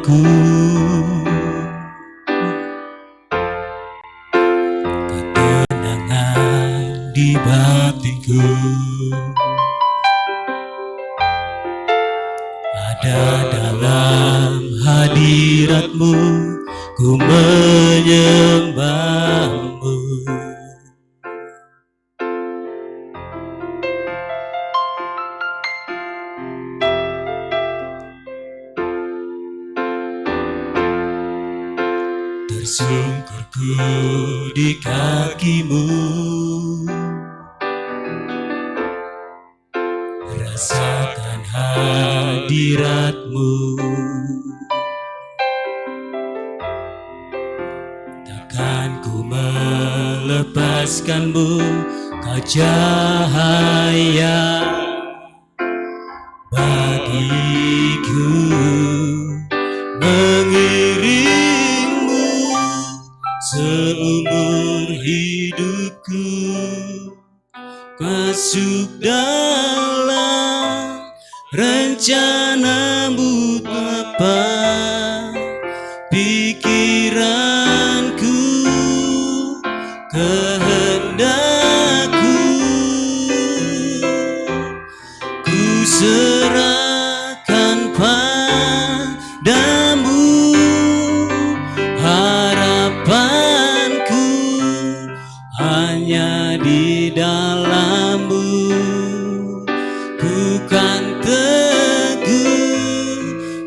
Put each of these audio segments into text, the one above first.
jiwaku, ketenangan di batinku. Ada dalam hadiratmu, ku menyembahmu. Tersungkurku di kakimu, rasakan hadiratmu. Takkan ku melepaskanmu, kau cahaya bagiku. Mengiringmu seumur hidupku, masuk dalam rencanamu Bapa. Pikiranku, kehendakku, ku serahkan padamu. Harapanku hanya di dalam-Mu. Ku kan teguh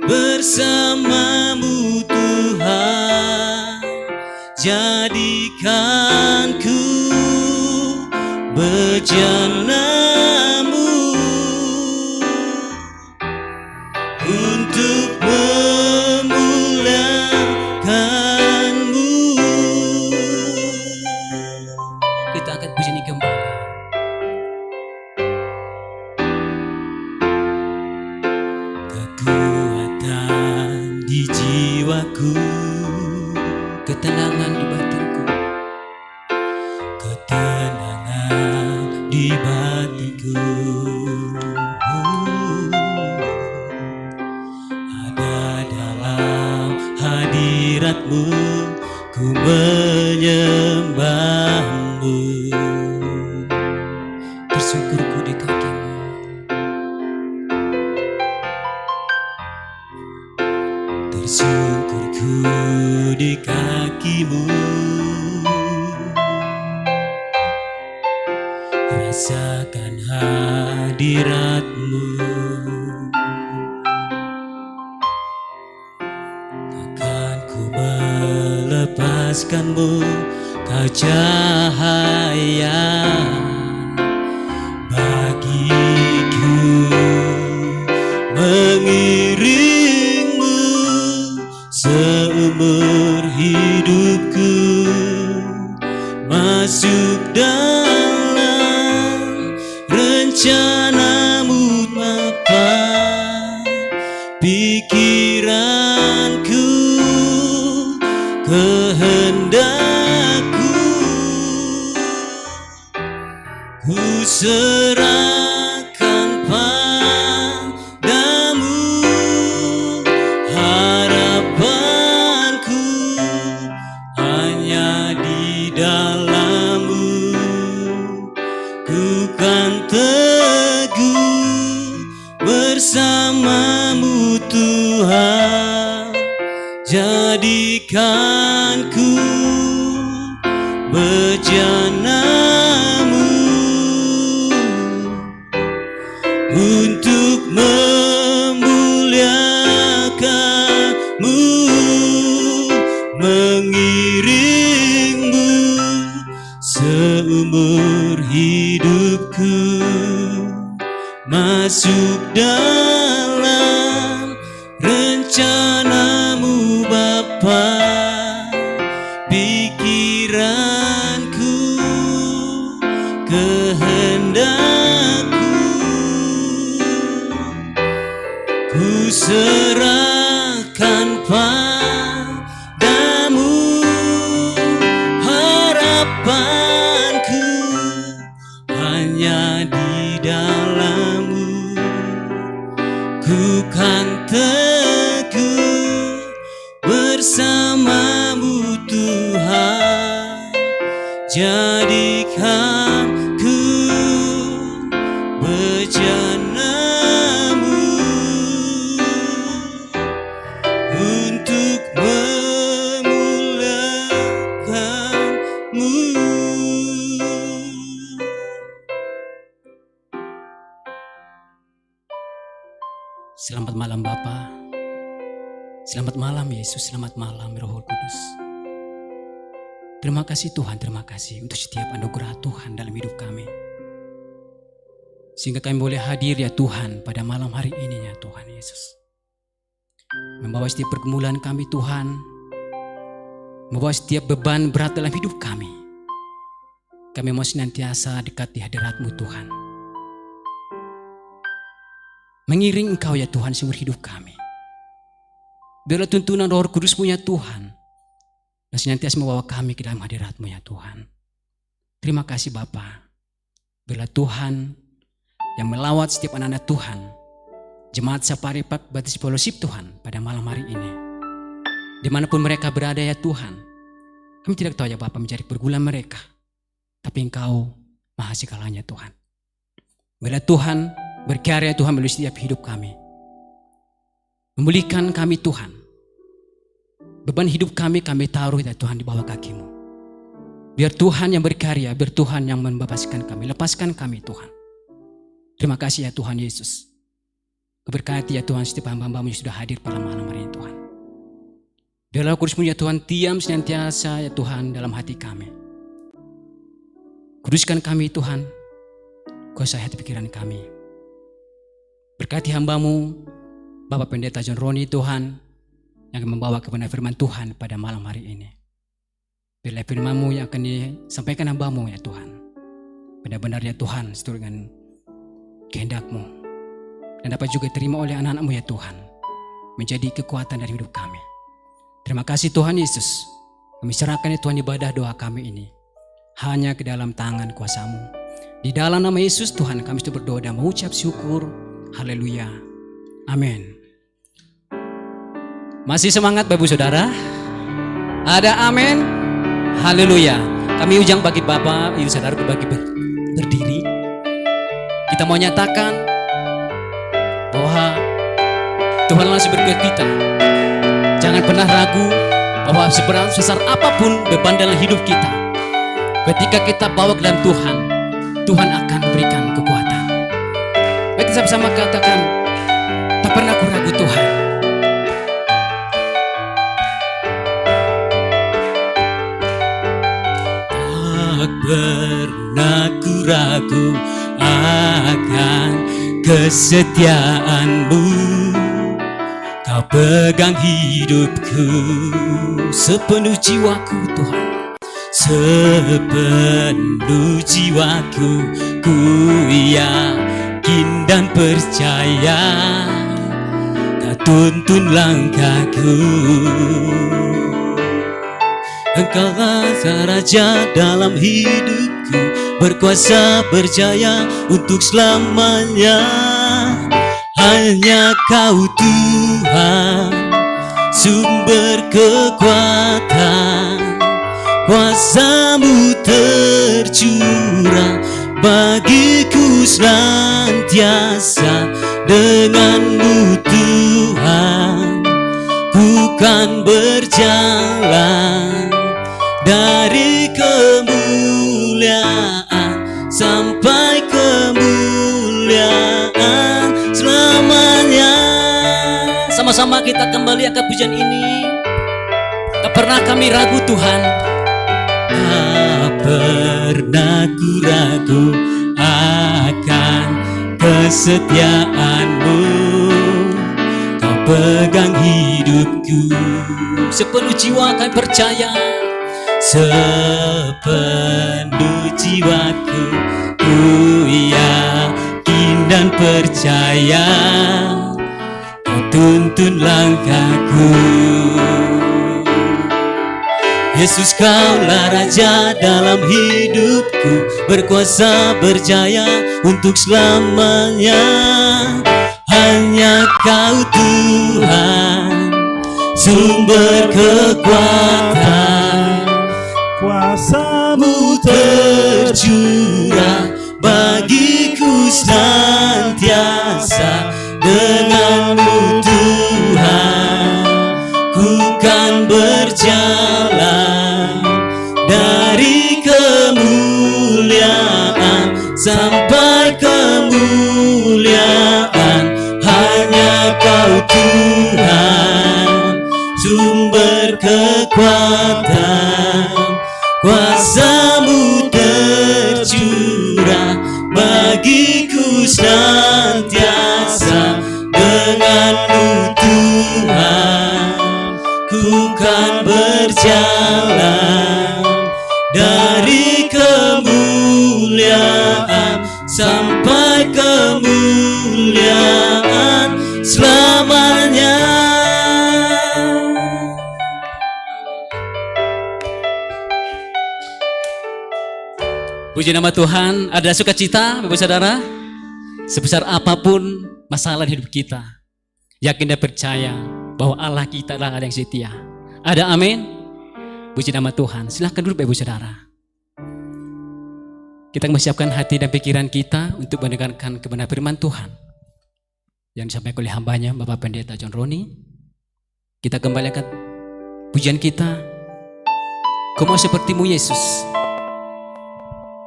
bersama-Mu Tuhan. Jadikanku bejana-Mu untuk memuliakan-Mu. Kita akan puji ini kembali. Kekuatan di jiwaku, ketenangan di batinku, ketenangan di batinku. Ada dalam hadirat-Mu, ku menyembah-Mu. Tersungkurku di kaki-Mu, tersungkurku di kaki-Mu. Rasakan hadirat-Mu. Takkan ku melepaskan-Mu, kau cahaya bagiku. Mengiringmu seumur hidupku, masuk dalam rencana-Mu Bapa. Pikiranku, kehendakku, ku serahkan padamu. Harapanku hanya di dalam-Mu. Ku kan teguh bersama-Mu Tuhan. Jadikanku bejana-Mu untuk memuliakan-Mu. Mengiringmu seumur hidupku, masuk dalam rencana-Mu Bapa. Pikiranku, kehendakku, ku serahkan padamu. Harapanku hanya di dalam-Mu. Ku kan teguh bersamamu Tuhan, jadikan ku bejanamu untuk memuliakanmu. Selamat malam Bapa, selamat malam Yesus, selamat malam Roh Kudus. Terima kasih Tuhan, terima kasih untuk setiap anugerah Tuhan dalam hidup kami. Sehingga kami boleh hadir ya Tuhan pada malam hari ini ya Tuhan Yesus. Membawa setiap pergumulan kami Tuhan, membawa setiap beban berat dalam hidup kami. Kami mau senantiasa dekat di hadirat-Mu Tuhan. Mengiring Engkau ya Tuhan seumur hidup kami. Biarlah tuntunan Roh Kudus-Mu ya Tuhan, dan senantiasa membawa kami ke dalam hadirat-Mu ya Tuhan. Terima kasih Bapa. Biarlah Tuhan yang melawat setiap anak-anak Tuhan, Jemaat Saparipak Baptis Fellowship Tuhan pada malam hari ini. Dimanapun mereka berada ya Tuhan, kami tidak tahu ya Bapa mencari pergumulan mereka, tapi Engkau Maha segalanya Tuhan. Biarlah Tuhan berkarya Tuhan melalui setiap hidup kami. Memulihkan kami Tuhan. Beban hidup kami taruh ya Tuhan di bawah kaki-Mu. Biar Tuhan yang berkarya, biar Tuhan yang membebaskan kami, lepaskan kami Tuhan. Terima kasih ya Tuhan Yesus. Berkati ya Tuhan setiap hamba-Hamba-Mu yang sudah hadir pada malam hari ini Tuhan. Biarlah Kudus-Mu ya Tuhan diam senantiasa ya Tuhan dalam hati kami. Kuduskan kami Tuhan, kuasai hati pikiran kami. Berkati hamba-Mu, Bapak Pendeta John Roni Tuhan, yang akan membawa kebenaran firman Tuhan pada malam hari ini. Biarlah firman-Mu yang akan disampaikan hamba-Mu ya Tuhan, benar-benar ya Tuhan seturut dengan kehendak-Mu, dan dapat juga diterima oleh anak-anak-Mu ya Tuhan, menjadi kekuatan dari hidup kami. Terima kasih Tuhan Yesus. Kami serahkan ya Tuhan ibadah doa kami ini hanya ke dalam tangan kuasa-Mu. Di dalam nama Yesus Tuhan kami sudah berdoa dan mengucap syukur. Haleluya. Amin. Masih semangat Bapak Saudara? Ada amin? Haleluya. Kami ujang bagi Bapak, Ibu Saudara berbagi berdiri. Kita mau nyatakan bahwa Tuhan masih berkat kita. Jangan pernah ragu bahwa sebesar apapun beban dalam hidup kita, ketika kita bawa ke dalam Tuhan, Tuhan akan berikan kekuatan. Baik, kita bersama katakan, tak pernah aku ragu Tuhan. Tak pernah ku ragu akan kesetiaan-Mu. Kau pegang hidupku sepenuh jiwaku Tuhan. Sepenuh jiwaku ku yakin dan percaya, Kau tuntun langkahku. Engkaulah Raja dalam hidupku, berkuasa berjaya untuk selamanya. Hanya Kau Tuhan, sumber kekuatan. Kuasa-Mu tercurah bagiku senantiasa. Dengan-Mu Tuhan, ku kan berjalan dari kemuliaan sampai kemuliaan selamanya. Sama-sama kita kembali akan pujian ini. Tak pernah kami ragu Tuhan. Tak pernah ku ragu akan kesetiaan-Mu. Kau pegang hidupku sepenuh jiwa kami percaya. Sepenuh jiwaku ku yakin dan percaya, Kau tuntun langkahku. Yesus, Kaulah Raja dalam hidupku, berkuasa berjaya untuk selamanya. Hanya Kau Tuhan, sumber kekuatan. Kuasa-Mu tercurah bagiku senantiasa. Dengan-Mu Tuhan, ku kan berjalan dari kemuliaan sampai kemuliaan. Hanya Kau Tuhan, sumber kekuatan. Kuasa-Mu tercurah bagiku senantiasa. Dengan-Mu Tuhan, ku kan berjalan dari kemuliaan sampai kemuliaan selamanya. Puji nama Tuhan. Ada sukacita, Bapak Saudara? Sebesar apapun masalah di hidup kita, yakin dan percaya bahwa Allah kita adalah Allah yang setia. Ada amin? Puji nama Tuhan. Silahkan duduk Ibu Saudara. Kita mempersiapkan hati dan pikiran kita untuk mendengarkan kebenaran firman Tuhan yang disampaikan oleh hambanya Bapak Pendeta John Roni. Kita kembalikan pujian kita. Kau mau seperti-Mu Yesus,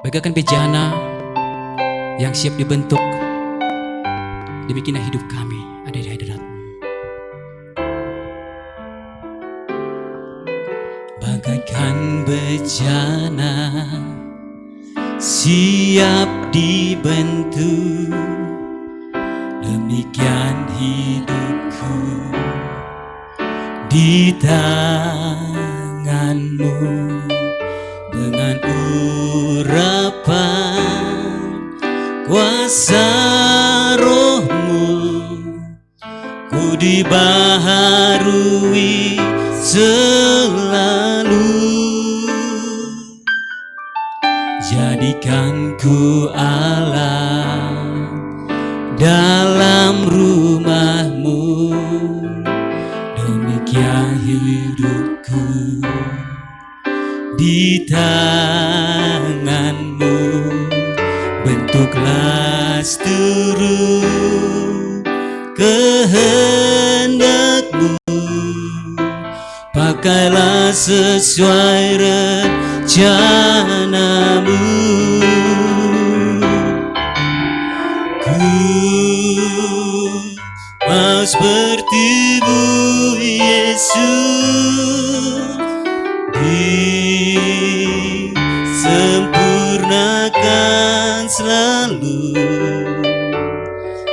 bagaikan bejana yang siap dibentuk. Demikianlah hidup kami ada di hadirat-Mu. Bagaikan bejana siap dibentuk, demikian hidupku di tangan-Mu. Dengan urapan kuasa Roh-Mu, ku dibaharui selalu. Jadikan ku Allah dalam rumah-Mu, demikian hidupku di tangan-Mu. Bentuklah seluruh kehendak-Mu, pakailah sesuai rencana-Mu. Ku mau seperti-Mu Yesus, disempurnakan selalu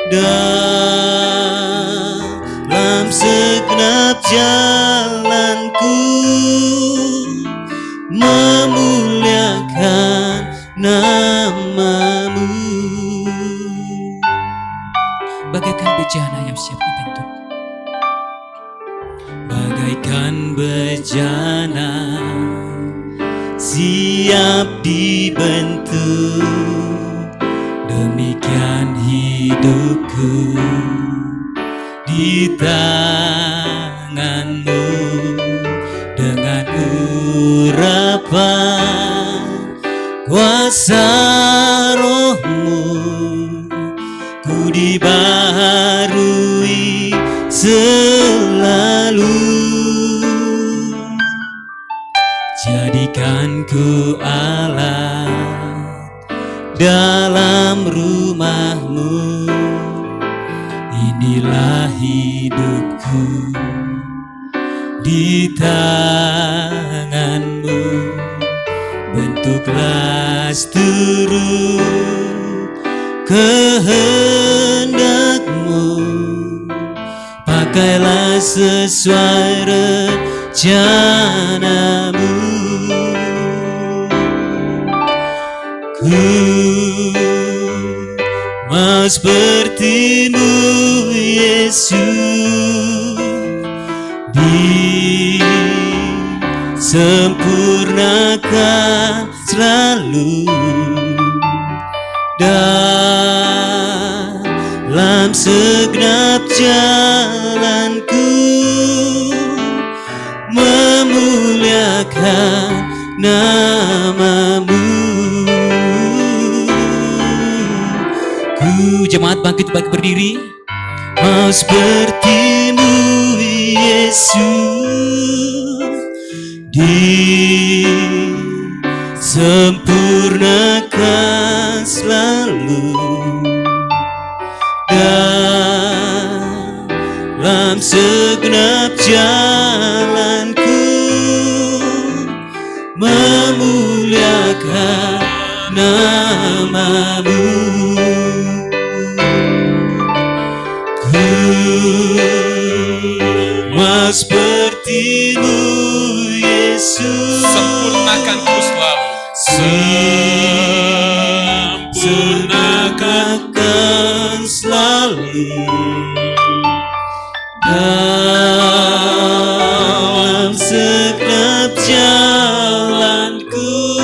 dalam segenap jalanku, memuliakan nama-Mu. Bagaikan bejana yang siap dibentuk, bagaikan bejana siap dibentuk, demikian hidupku di tangan-Mu. Dengan urapan kuasa Roh-Mu, ku dibaharui selalu. Jadikan ku Allah dalam rumah-Mu, inilah hidupku di tangan-Mu. Bentuklah seluruh kehendak-Mu, pakailah sesuai rencana-Mu. Ku mau seperti-Mu Yesus, disempurnakan selalu dalam segenap jalanku, memuliakan namamu. Jemaat bangkit berdiri. Mau sepertimu Yesus, disempurnakan selalu dalam segenap jalanku, memuliakan namamu. Mau sepertimu Yesus, Sempurnakanku selalu. sempurnakan selalu dalam segenap jalanku,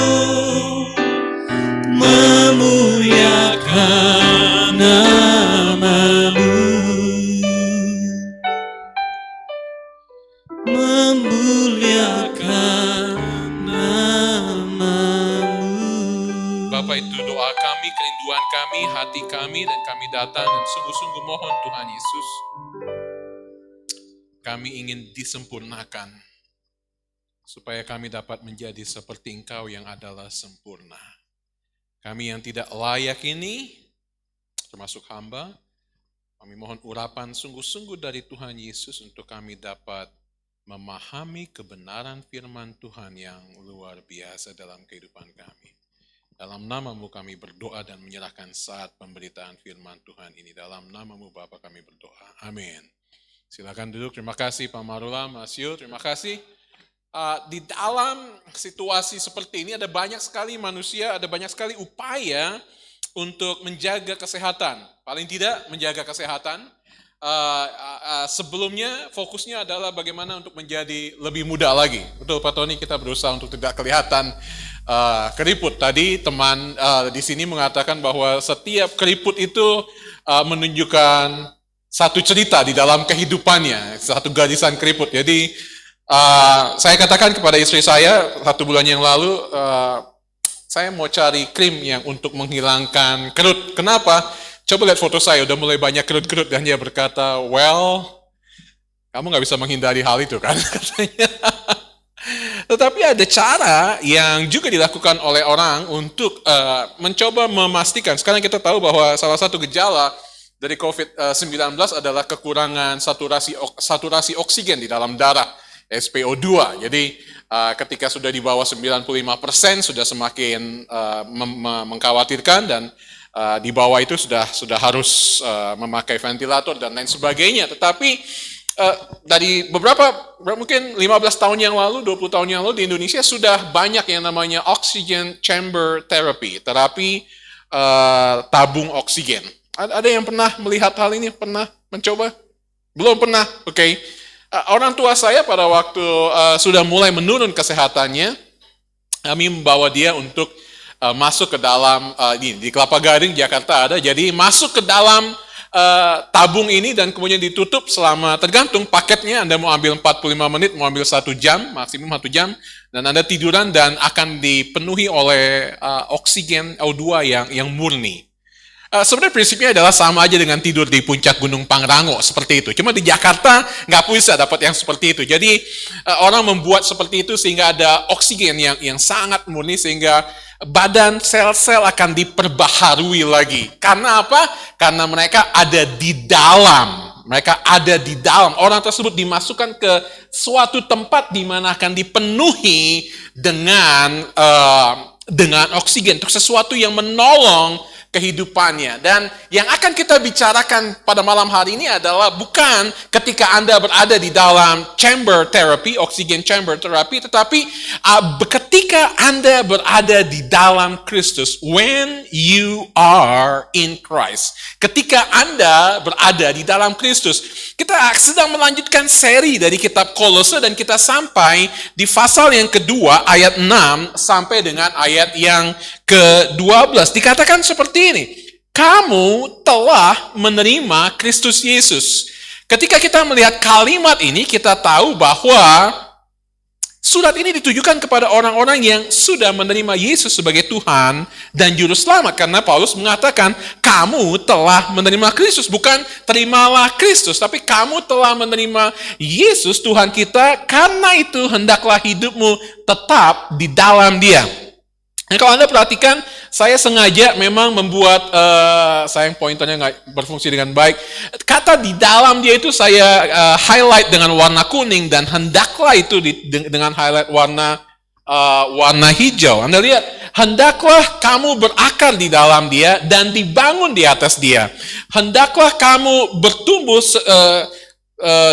memuliakan namamu. Memuliakan namamu. Bapak, itu doa kami, kerinduan kami, hati kami, dan kami datang dan sungguh-sungguh mohon Tuhan Yesus, kami ingin disempurnakan supaya kami dapat menjadi seperti Engkau yang adalah sempurna. Kami yang tidak layak ini, termasuk hamba, kami mohon urapan sungguh-sungguh dari Tuhan Yesus untuk kami dapat memahami kebenaran firman Tuhan yang luar biasa dalam kehidupan kami. Dalam namamu kami berdoa dan menyerahkan saat pemberitaan firman Tuhan ini. Dalam namamu Bapa kami berdoa. Amin. Silakan duduk. Terima kasih Pak Marula, Mas Yul. Terima kasih. Di dalam situasi seperti ini ada banyak sekali manusia, ada banyak sekali upaya untuk menjaga kesehatan. Paling tidak menjaga kesehatan. Sebelumnya fokusnya adalah bagaimana untuk menjadi lebih muda lagi. Betul Pak Tony, kita berusaha untuk tidak kelihatan keriput. Tadi teman di sini mengatakan bahwa setiap keriput itu menunjukkan satu cerita di dalam kehidupannya, satu garisan keriput. Jadi saya katakan kepada istri saya 1 bulan yang lalu, saya mau cari krim yang untuk menghilangkan kerut. Kenapa? Coba lihat foto saya, udah mulai banyak kerut-kerut, dan dia berkata, well, kamu nggak bisa menghindari hal itu kan, katanya. Tetapi ada cara yang juga dilakukan oleh orang untuk mencoba memastikan. Sekarang kita tahu bahwa salah satu gejala dari COVID-19 adalah kekurangan saturasi oksigen di dalam darah, SpO2. Jadi ketika sudah di bawah 95% sudah semakin mengkhawatirkan, dan di bawah itu sudah harus memakai ventilator dan lain sebagainya. Tetapi dari mungkin 15 tahun yang lalu, 20 tahun yang lalu di Indonesia sudah banyak yang namanya oxygen chamber therapy, terapi tabung oksigen. Ada yang pernah melihat hal ini? Pernah mencoba? Belum pernah? Oke. Orang tua saya pada waktu sudah mulai menurun kesehatannya, kami membawa dia untuk masuk ke dalam, di Kelapa Gading, Jakarta ada, jadi masuk ke dalam tabung ini dan kemudian ditutup selama, tergantung paketnya, Anda mau ambil 45 menit, mau ambil 1 jam, maksimum 1 jam, dan Anda tiduran dan akan dipenuhi oleh oksigen O2 yang murni. Sebenarnya prinsipnya adalah sama aja dengan tidur di puncak Gunung Pangrango, seperti itu. Cuma di Jakarta nggak bisa dapat yang seperti itu. Jadi orang membuat seperti itu sehingga ada oksigen yang sangat murni, sehingga badan sel-sel akan diperbaharui lagi. Karena apa? Karena mereka ada di dalam. Mereka ada di dalam. Orang tersebut dimasukkan ke suatu tempat di mana akan dipenuhi dengan oksigen, untuk sesuatu yang menolong kehidupannya. Dan yang akan kita bicarakan pada malam hari ini adalah bukan ketika Anda berada di dalam chamber therapy, oxygen chamber therapy, tetapi ketika Anda berada di dalam Kristus, when you are in Christ. Ketika Anda berada di dalam Kristus. Kita sedang melanjutkan seri dari kitab Kolose dan kita sampai di pasal yang kedua ayat 6 sampai dengan ayat yang ke-12. Dikatakan seperti ini, kamu telah menerima Kristus Yesus. Ketika kita melihat kalimat ini, kita tahu bahwa Surat ini ditujukan kepada orang-orang yang sudah menerima Yesus sebagai Tuhan dan Juru Selamat. Karena Paulus mengatakan, kamu telah menerima Kristus. Bukan terimalah Kristus, tapi kamu telah menerima Yesus Tuhan kita. Karena itu hendaklah hidupmu tetap di dalam Dia. Nah, kalau Anda perhatikan, saya sengaja memang membuat, sayang pointernya nggak berfungsi dengan baik. Kata di dalam Dia itu saya highlight dengan warna kuning, dan hendaklah itu dengan highlight warna hijau. Anda lihat, hendaklah kamu berakar di dalam Dia dan dibangun di atas Dia. Hendaklah kamu bertumbuh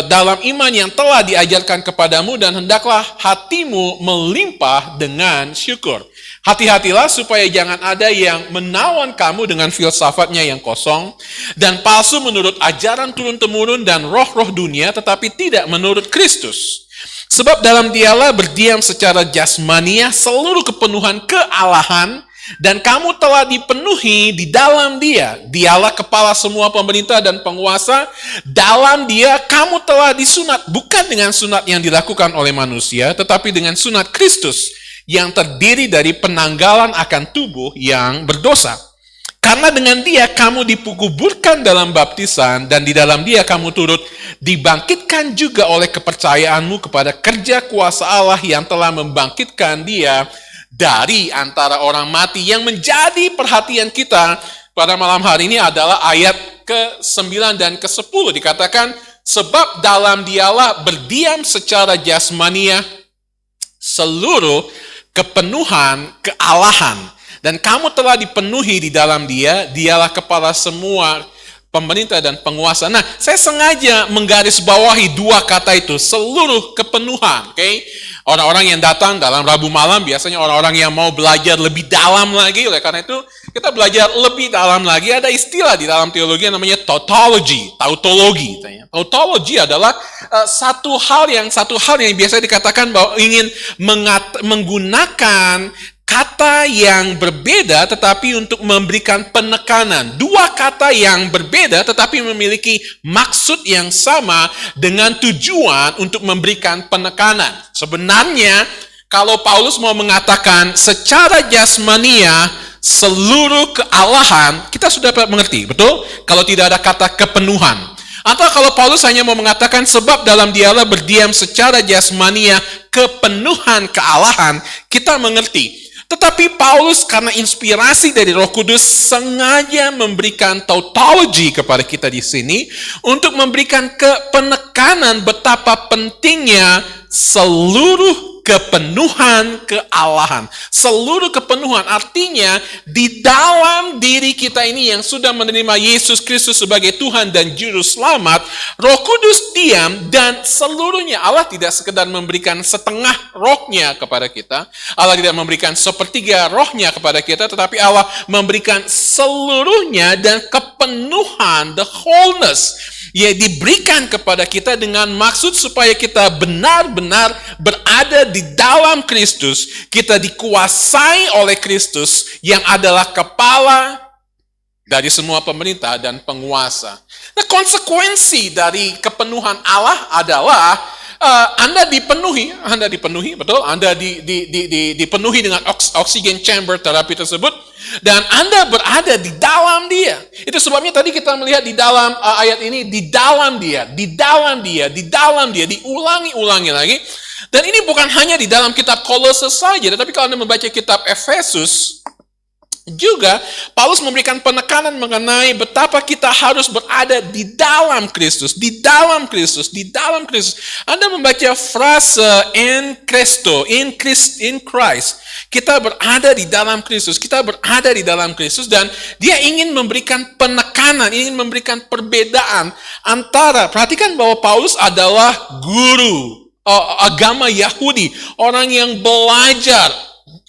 dalam iman yang telah diajarkan kepadamu, dan hendaklah hatimu melimpah dengan syukur. Hati-hatilah supaya jangan ada yang menawan kamu dengan filsafatnya yang kosong dan palsu menurut ajaran turun-temurun dan roh-roh dunia, tetapi tidak menurut Kristus. Sebab dalam Dialah berdiam secara jasmaniah seluruh kepenuhan kealahan, dan kamu telah dipenuhi di dalam Dia. Dialah kepala semua pemerintah dan penguasa. Dalam Dia kamu telah disunat, bukan dengan sunat yang dilakukan oleh manusia, tetapi dengan sunat Kristus, yang terdiri dari penanggalan akan tubuh yang berdosa. Karena dengan Dia kamu dikuburkan dalam baptisan, dan di dalam Dia kamu turut dibangkitkan juga oleh kepercayaanmu kepada kerja kuasa Allah yang telah membangkitkan Dia dari antara orang mati. Yang menjadi perhatian kita pada malam hari ini adalah ayat ke-9 dan ke-10. Dikatakan, sebab dalam Dialah berdiam secara jasmaniah seluruh kepenuhan kealahan, dan kamu telah dipenuhi di dalam Dia. Dialah kepala semua pemerintah dan penguasa. Nah, saya sengaja menggarisbawahi dua kata itu, seluruh kepenuhan. Oke? Orang-orang yang datang dalam Rabu malam biasanya orang-orang yang mau belajar lebih dalam lagi. Oleh karena itu, kita belajar lebih dalam lagi. Ada istilah di dalam teologi yang namanya tautologi. Tautologi adalah satu hal yang biasa dikatakan bahwa ingin menggunakan kata yang berbeda tetapi untuk memberikan penekanan. Dua kata yang berbeda tetapi memiliki maksud yang sama dengan tujuan untuk memberikan penekanan. Sebenarnya kalau Paulus mau mengatakan secara jasmania seluruh kealahan, kita sudah dapat mengerti, betul? Kalau tidak ada kata kepenuhan. Atau kalau Paulus hanya mau mengatakan sebab dalam Dialah berdiam secara jasmania kepenuhan kealahan, kita mengerti. Tetapi Paulus karena inspirasi dari Roh Kudus sengaja memberikan tautologi kepada kita di sini untuk memberikan penekanan betapa pentingnya seluruh kepenuhan kealahan. Seluruh kepenuhan artinya di dalam diri kita ini yang sudah menerima Yesus Kristus sebagai Tuhan dan Juru Selamat, Roh Kudus diam, dan seluruhnya. Allah tidak sekedar memberikan setengah rohnya kepada kita, Allah tidak memberikan sepertiga rohnya kepada kita, tetapi Allah memberikan seluruhnya dan kepenuhan, the wholeness, ya diberikan kepada kita dengan maksud supaya kita benar-benar berada di dalam Kristus. Kita dikuasai oleh Kristus yang adalah kepala dari semua pemerintah dan penguasa. Nah, konsekuensi dari kepenuhan Allah adalah Anda dipenuhi, betul? Anda dipenuhi dengan oxygen chamber terapi tersebut, dan Anda berada di dalam Dia. Itu sebabnya tadi kita melihat di dalam ayat ini, di dalam Dia, diulangi lagi. Dan ini bukan hanya di dalam kitab Kolose saja, tetapi kalau Anda membaca kitab Efesus, juga Paulus memberikan penekanan mengenai betapa kita harus berada di dalam Kristus, di dalam Kristus. Anda membaca frase in Christ. Kita berada di dalam Kristus, dan dia ingin memberikan penekanan, ingin memberikan perbedaan antara, perhatikan bahwa Paulus adalah guru agama Yahudi, orang yang belajar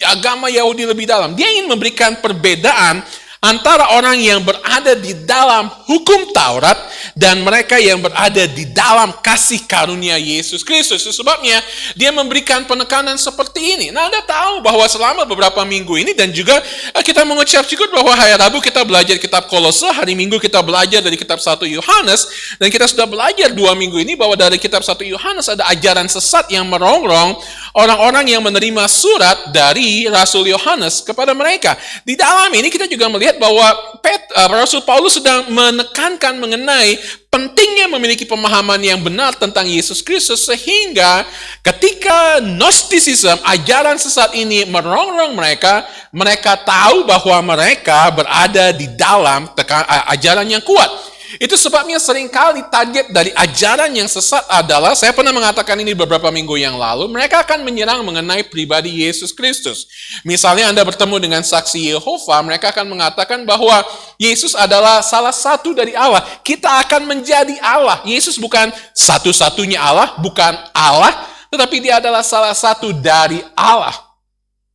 agama Yahudi lebih dalam. Dia ingin memberikan perbedaan antara orang yang berada di dalam hukum Taurat dan mereka yang berada di dalam kasih karunia Yesus Kristus. Sebabnya dia memberikan penekanan seperti ini. Nah, Anda tahu bahwa selama beberapa minggu ini, dan juga kita mengucap syukur bahwa hari Rabu kita belajar kitab Kolose, hari Minggu kita belajar dari kitab 1 Yohanes, dan kita sudah belajar 2 minggu ini bahwa dari kitab 1 Yohanes ada ajaran sesat yang merongrong orang-orang yang menerima surat dari Rasul Yohanes kepada mereka. Di dalam ini kita juga melihat bahwa Rasul Paulus sedang menekankan mengenai pentingnya memiliki pemahaman yang benar tentang Yesus Kristus, sehingga ketika Gnosticism, ajaran sesat ini merongrong mereka, mereka tahu bahwa mereka berada di dalam ajaran yang kuat. Itu sebabnya seringkali target dari ajaran yang sesat adalah, saya pernah mengatakan ini beberapa minggu yang lalu, mereka akan menyerang mengenai pribadi Yesus Kristus. Misalnya Anda bertemu dengan saksi Yehova, mereka akan mengatakan bahwa Yesus adalah salah satu dari Allah. Kita akan menjadi Allah. Yesus bukan satu-satunya Allah, bukan Allah, tetapi dia adalah salah satu dari Allah.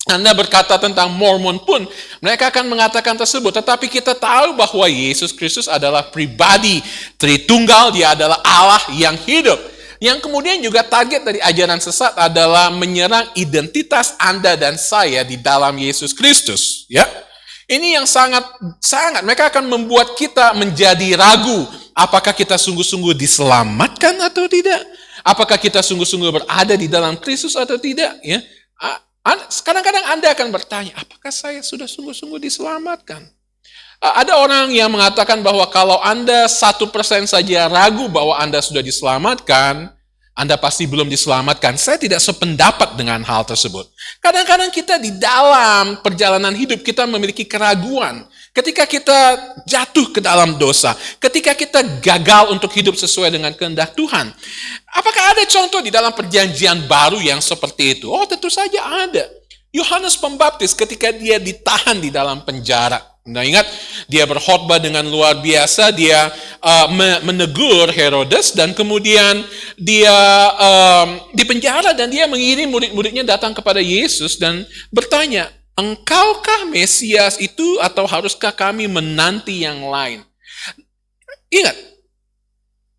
Anda berkata tentang Mormon pun, mereka akan mengatakan tersebut. Tetapi kita tahu bahwa Yesus Kristus adalah pribadi Tritunggal, dia adalah Allah yang hidup. Yang kemudian juga target dari ajaran sesat adalah menyerang identitas Anda dan saya di dalam Yesus Kristus. Ya, ini yang sangat mereka akan membuat kita menjadi ragu, apakah kita sungguh-sungguh diselamatkan atau tidak? Apakah kita sungguh-sungguh berada di dalam Kristus atau tidak? Ya. Kadang-kadang Anda akan bertanya, apakah saya sudah sungguh-sungguh diselamatkan? Ada orang yang mengatakan bahwa kalau Anda 1% saja ragu bahwa Anda sudah diselamatkan, Anda pasti belum diselamatkan. Saya tidak sependapat dengan hal tersebut. Kadang-kadang kita di dalam perjalanan hidup kita memiliki keraguan. Ketika kita jatuh ke dalam dosa, ketika kita gagal untuk hidup sesuai dengan kehendak Tuhan. Apakah ada contoh di dalam perjanjian baru yang seperti itu? Oh, tentu saja ada. Yohanes Pembaptis ketika dia ditahan di dalam penjara. Nah, ingat, dia berkhotbah dengan luar biasa, dia menegur Herodes, dan kemudian dia dipenjara, dan dia mengirim murid-muridnya datang kepada Yesus dan bertanya, engkaukah Mesias itu atau haruskah kami menanti yang lain? Ingat,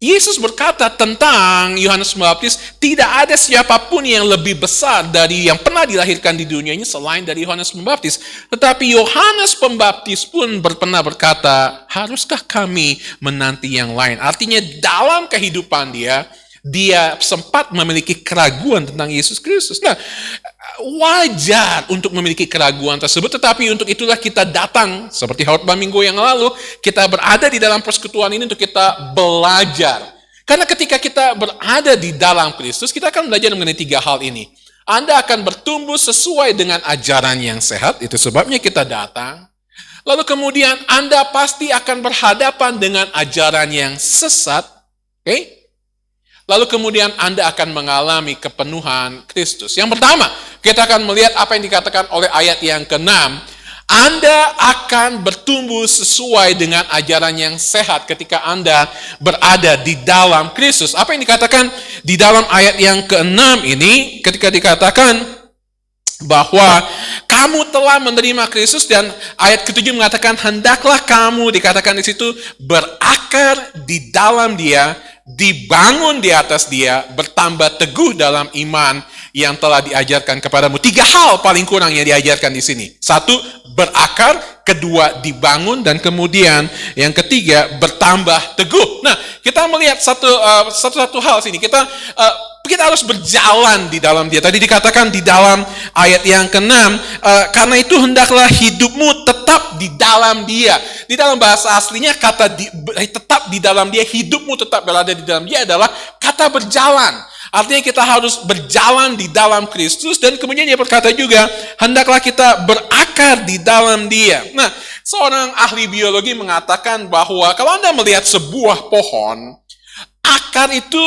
Yesus berkata tentang Yohanes Pembaptis, tidak ada siapapun yang lebih besar dari yang pernah dilahirkan di dunia ini selain dari Yohanes Pembaptis. Tetapi Yohanes Pembaptis pun pernah berkata, haruskah kami menanti yang lain? Artinya dalam kehidupan dia sempat memiliki keraguan tentang Yesus Kristus. Nah, wajar untuk memiliki keraguan tersebut, tetapi untuk itulah kita datang, seperti khotbah minggu yang lalu, kita berada di dalam persekutuan ini untuk kita belajar. Karena ketika kita berada di dalam Kristus, kita akan belajar mengenai 3 hal ini. Anda akan bertumbuh sesuai dengan ajaran yang sehat, itu sebabnya kita datang. Lalu kemudian Anda pasti akan berhadapan dengan ajaran yang sesat, oke? Lalu kemudian Anda akan mengalami kepenuhan Kristus. Yang pertama, kita akan melihat apa yang dikatakan oleh ayat yang ke-6. Anda akan bertumbuh sesuai dengan ajaran yang sehat ketika Anda berada di dalam Kristus. Apa yang dikatakan di dalam ayat yang ke-6 ini, ketika dikatakan bahwa kamu telah menerima Kristus, dan ayat ke-7 mengatakan hendaklah kamu, dikatakan di situ, berakar di dalam Dia, dibangun di atas Dia, bertambah teguh dalam iman yang telah diajarkan kepadamu. 3 hal paling kurang yang diajarkan di sini. 1, berakar, 2, dibangun, dan kemudian yang ketiga, bertambah teguh. Nah, kita melihat satu hal sini. Kita harus berjalan di dalam Dia. Tadi dikatakan di dalam ayat yang ke-6, karena itu hendaklah hidupmu tetap di dalam Dia. Di dalam bahasa aslinya kata tetap di dalam Dia, hidupmu tetap berada di dalam Dia adalah kata berjalan. Artinya kita harus berjalan di dalam Kristus, dan kemudian dia berkata juga, hendaklah kita berakar di dalam Dia. Nah, seorang ahli biologi mengatakan bahwa kalau Anda melihat sebuah pohon, akar itu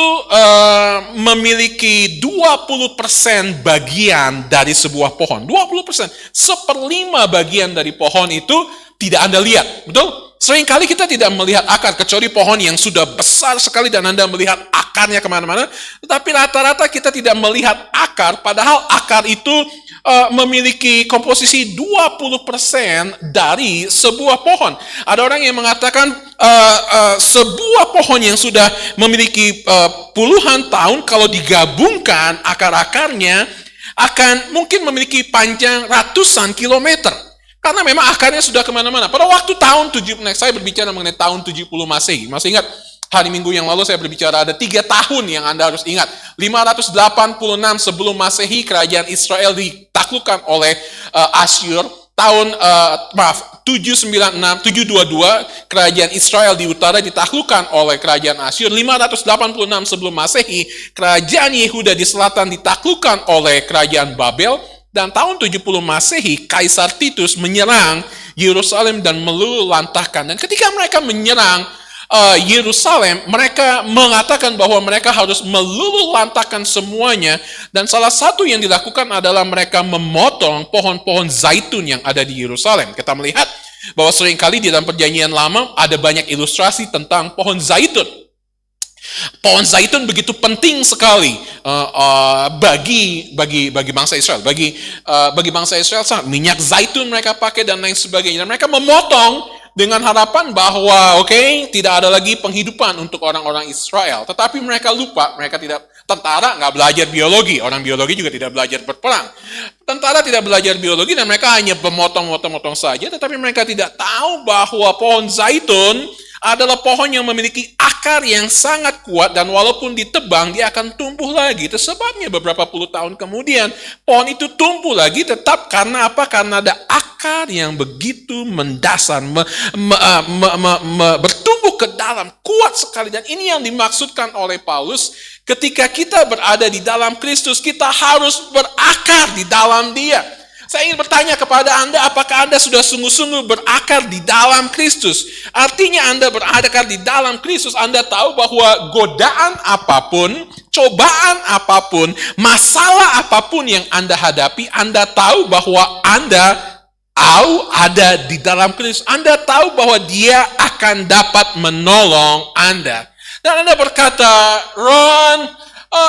memiliki 20% bagian dari sebuah pohon. 20%, 1/5 bagian dari pohon itu tidak Anda lihat, betul? Seringkali kita tidak melihat akar, kecuali pohon yang sudah besar sekali dan Anda melihat akarnya kemana-mana. Tetapi rata-rata kita tidak melihat akar, padahal akar itu memiliki komposisi 20% dari sebuah pohon. Ada orang yang mengatakan sebuah pohon yang sudah memiliki puluhan tahun, kalau digabungkan akar-akarnya, akan mungkin memiliki panjang ratusan kilometer. Karena memang akarnya sudah kemana-mana. Pada waktu tahun 70, saya berbicara mengenai tahun 70 Masehi. Masih ingat Hari Minggu yang lalu saya berbicara ada 3 tahun yang Anda harus ingat. 586 sebelum Masehi, kerajaan Israel ditaklukkan oleh Asyur. Tahun 722 kerajaan Israel di utara ditaklukkan oleh kerajaan Asyur. 586 sebelum Masehi, kerajaan Yehuda di selatan ditaklukkan oleh kerajaan Babel. Dan tahun 70 Masehi, Kaisar Titus menyerang Yerusalem dan meluluhlantahkan. Dan ketika mereka menyerang Yerusalem, mereka mengatakan bahwa mereka harus meluluhlantahkan semuanya. Dan salah satu yang dilakukan adalah mereka memotong pohon-pohon zaitun yang ada di Yerusalem. Kita melihat bahwa seringkali di dalam Perjanjian Lama ada banyak ilustrasi tentang pohon zaitun. Pohon zaitun begitu penting sekali bagi bangsa Israel. Bagi bangsa Israel, minyak zaitun mereka pakai dan lain sebagainya. Dan mereka memotong dengan harapan bahwa tidak ada lagi penghidupan untuk orang-orang Israel. Tetapi mereka lupa, mereka tidak, tentara nggak belajar biologi, orang biologi juga tidak belajar berperang. Tentara tidak belajar biologi dan mereka hanya memotong-motong saja, tetapi mereka tidak tahu bahwa pohon zaitun adalah pohon yang memiliki akar yang sangat kuat dan walaupun ditebang dia akan tumbuh lagi. Itu sebabnya beberapa puluh tahun kemudian pohon itu tumbuh lagi tetap karena apa? Karena ada akar yang begitu mendasar, bertumbuh ke dalam, kuat sekali. Dan ini yang dimaksudkan oleh Paulus, ketika kita berada di dalam Kristus, kita harus berakar di dalam Dia. Saya ingin bertanya kepada Anda, apakah Anda sudah sungguh-sungguh berakar di dalam Kristus? Artinya Anda berakar di dalam Kristus, Anda tahu bahwa godaan apapun, cobaan apapun, masalah apapun yang Anda hadapi, Anda tahu bahwa Anda ada di dalam Kristus. Anda tahu bahwa Dia akan dapat menolong Anda. Dan Anda berkata, Ron,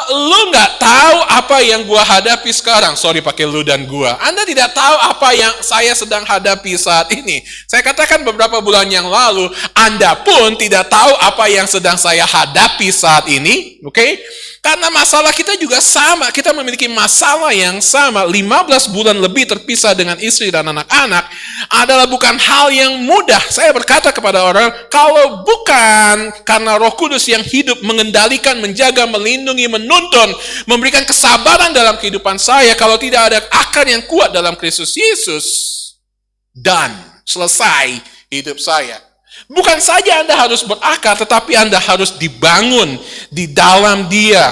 lu nggak tahu apa yang gua hadapi sekarang. Sorry pakai lu dan gua. Anda tidak tahu apa yang saya sedang hadapi saat ini. Saya katakan beberapa bulan yang lalu, Anda pun tidak tahu apa yang sedang saya hadapi saat ini. Oke? Karena masalah kita juga sama. Kita memiliki masalah yang sama. 15 bulan lebih terpisah dengan istri dan anak-anak adalah bukan hal yang mudah. Saya berkata kepada orang, kalau bukan karena Roh Kudus yang hidup mengendalikan, menjaga, melindungi, menuntun, memberikan kesabaran dalam kehidupan saya, kalau tidak ada akar yang kuat dalam Kristus Yesus, dan selesai hidup saya. Bukan saja Anda harus berakar, tetapi Anda harus dibangun di dalam Dia.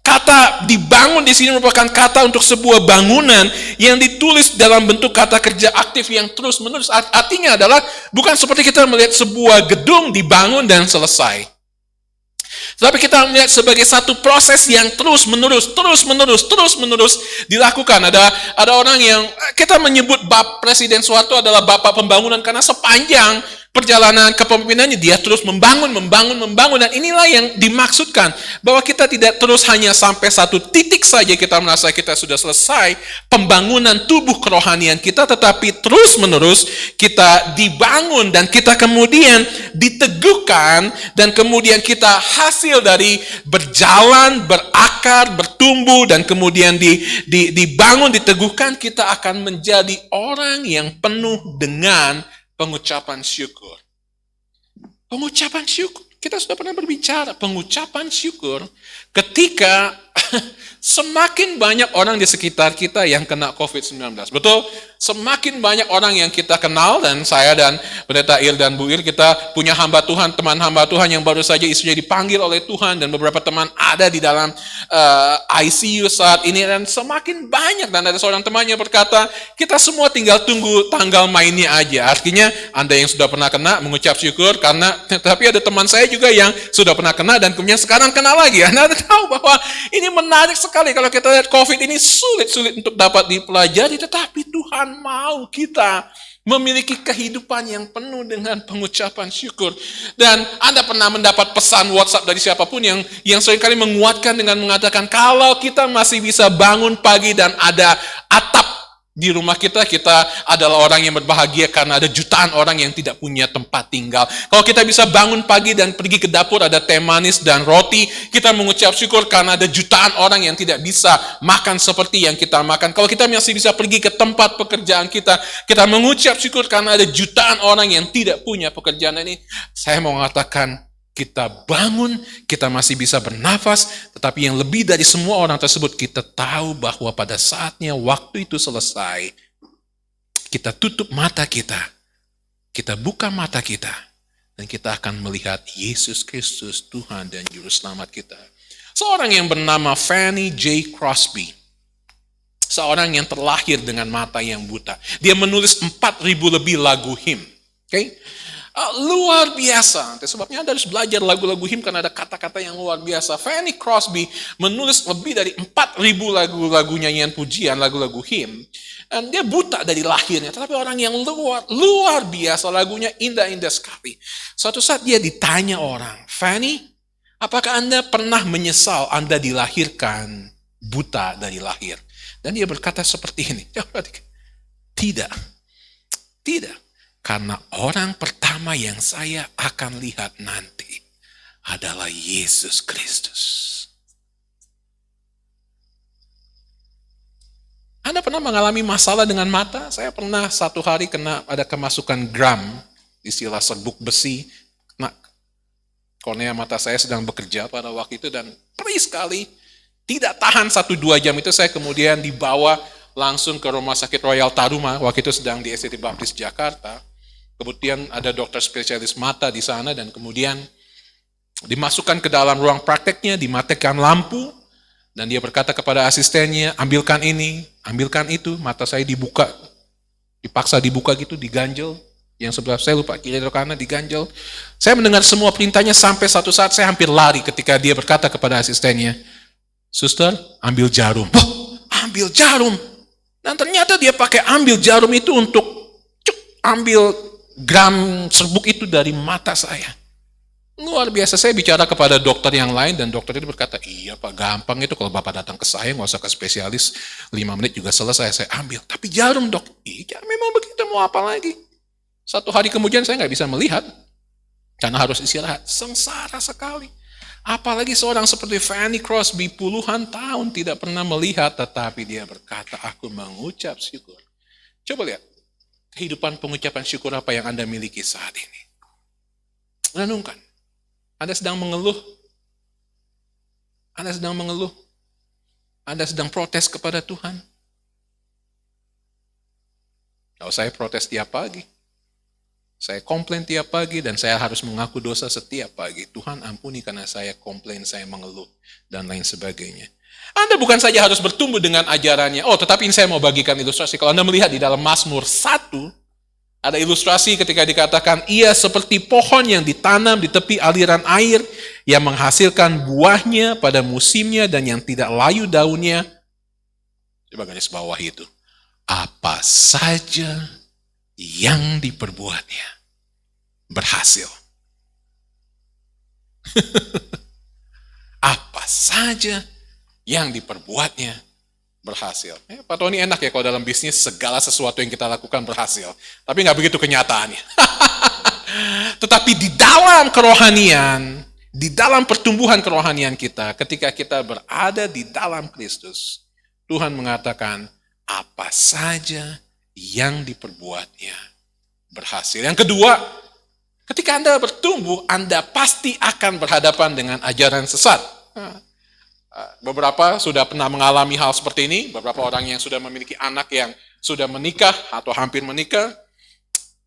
Kata dibangun di sini merupakan kata untuk sebuah bangunan yang ditulis dalam bentuk kata kerja aktif yang terus-menerus. Artinya adalah bukan seperti kita melihat sebuah gedung dibangun dan selesai. Tetapi kita melihat sebagai satu proses yang terus-menerus dilakukan. Ada orang yang kita menyebut Presiden Soeharto adalah bapak pembangunan karena sepanjang perjalanan kepemimpinannya dia terus membangun. Dan inilah yang dimaksudkan bahwa kita tidak terus hanya sampai satu titik saja kita merasa kita sudah selesai pembangunan tubuh kerohanian kita, tetapi terus-menerus kita dibangun dan kita kemudian diteguhkan dan kemudian kita hasil dari berjalan, berakar, bertumbuh dan kemudian dibangun, diteguhkan, kita akan menjadi orang yang penuh dengan pengucapan syukur. Pengucapan syukur. Kita sudah pernah berbicara pengucapan syukur ketika semakin banyak orang di sekitar kita yang kena COVID-19. Betul? Semakin banyak orang yang kita kenal, dan saya dan Pendeta Il dan Bu Ir, kita punya hamba Tuhan, teman hamba Tuhan yang baru saja istrinya dipanggil oleh Tuhan, dan beberapa teman ada di dalam ICU saat ini, dan semakin banyak. Dan ada seorang teman yang berkata, kita semua tinggal tunggu tanggal mainnya aja. Artinya, Anda yang sudah pernah kena mengucap syukur, tapi ada teman saya juga yang sudah pernah kena, dan kemudian sekarang kena lagi. Anda tahu bahwa ini menarik sekali kalau kita lihat COVID ini sulit untuk dapat dipelajari, tetapi Tuhan mau kita memiliki kehidupan yang penuh dengan pengucapan syukur. Dan Anda pernah mendapat pesan WhatsApp dari siapapun yang seringkali menguatkan dengan mengatakan, kalau kita masih bisa bangun pagi dan ada atap di rumah kita adalah orang yang berbahagia karena ada jutaan orang yang tidak punya tempat tinggal. Kalau kita bisa bangun pagi dan pergi ke dapur, ada teh manis dan roti, kita mengucap syukur karena ada jutaan orang yang tidak bisa makan seperti yang kita makan. Kalau kita masih bisa pergi ke tempat pekerjaan kita mengucap syukur karena ada jutaan orang yang tidak punya pekerjaan. Ini saya mau mengatakan, kita bangun, kita masih bisa bernafas, tetapi yang lebih dari semua orang tersebut, kita tahu bahwa pada saatnya waktu itu selesai, kita tutup mata kita buka mata kita, dan kita akan melihat Yesus Kristus, Tuhan dan Juru Selamat kita. Seorang yang bernama Fanny J. Crosby, seorang yang terlahir dengan mata yang buta. Dia menulis 4.000 lebih lagu him. Okay? Luar biasa. Sebabnya Anda harus belajar lagu-lagu him karena ada kata-kata yang luar biasa. Fanny Crosby menulis lebih dari 4.000 lagu-lagu nyanyian pujian, lagu-lagu him. Dan dia buta dari lahirnya, tetapi orang yang luar biasa, lagunya indah-indah sekali. Suatu saat dia ditanya orang, Fanny, apakah Anda pernah menyesal Anda dilahirkan buta dari lahir? Dan dia berkata seperti ini, tidak. Karena orang pertama yang saya akan lihat nanti adalah Yesus Kristus. Anda pernah mengalami masalah dengan mata? Saya pernah satu hari kena ada kemasukan gram, istilah serbuk besi. Nah, kornea mata saya sedang bekerja pada waktu itu dan perih sekali. Tidak tahan 1-2 jam itu saya kemudian dibawa langsung ke Rumah Sakit Royal Taruma. Waktu itu sedang di SCT Baptis Jakarta. Kemudian ada dokter spesialis mata di sana dan kemudian dimasukkan ke dalam ruang prakteknya, dimatikan lampu, dan dia berkata kepada asistennya, ambilkan ini, ambilkan itu, mata saya dibuka, dipaksa dibuka gitu, diganjel, yang sebelah saya lupa, kiri atau kanan diganjel. Saya mendengar semua perintahnya sampai satu saat saya hampir lari ketika dia berkata kepada asistennya, suster, ambil jarum. Ambil jarum. Dan ternyata dia pakai ambil jarum itu untuk ambil gram serbuk itu dari mata saya. Luar biasa, saya bicara kepada dokter yang lain dan dokter itu berkata, iya Pak, gampang itu kalau Bapak datang ke saya, nggak usah ke spesialis, 5 menit juga selesai, saya ambil. Tapi jarum dok, iya memang begitu, mau apa lagi? 1 hari kemudian saya nggak bisa melihat, karena harus istirahat. Sengsara sekali. Apalagi seorang seperti Fanny Crosby, puluhan tahun tidak pernah melihat, tetapi dia berkata, aku mengucap syukur. Coba lihat, kehidupan pengucapan syukur apa yang Anda miliki saat ini. Renungkan. Anda sedang mengeluh. Anda sedang mengeluh. Anda sedang protes kepada Tuhan. Kalau saya protes tiap pagi. Saya komplain tiap pagi dan saya harus mengaku dosa setiap pagi. Tuhan ampuni karena saya komplain, saya mengeluh, dan lain sebagainya. Anda bukan saja harus bertumbuh dengan ajarannya. Oh, tetapi ini saya mau bagikan ilustrasi. Kalau Anda melihat di dalam Mazmur 1, ada ilustrasi ketika dikatakan, ia seperti pohon yang ditanam di tepi aliran air, yang menghasilkan buahnya pada musimnya dan yang tidak layu daunnya. Coba garis bawah itu. Apa saja yang diperbuatnya berhasil. Apa saja yang diperbuatnya berhasil. Pak Tony enak ya kalau dalam bisnis segala sesuatu yang kita lakukan berhasil. Tapi nggak begitu kenyataannya. Tetapi di dalam kerohanian, di dalam pertumbuhan kerohanian kita, ketika kita berada di dalam Kristus, Tuhan mengatakan apa saja yang diperbuatnya berhasil. Yang kedua, ketika Anda bertumbuh, Anda pasti akan berhadapan dengan ajaran sesat. Beberapa sudah pernah mengalami hal seperti ini, beberapa orang yang sudah memiliki anak yang sudah menikah atau hampir menikah.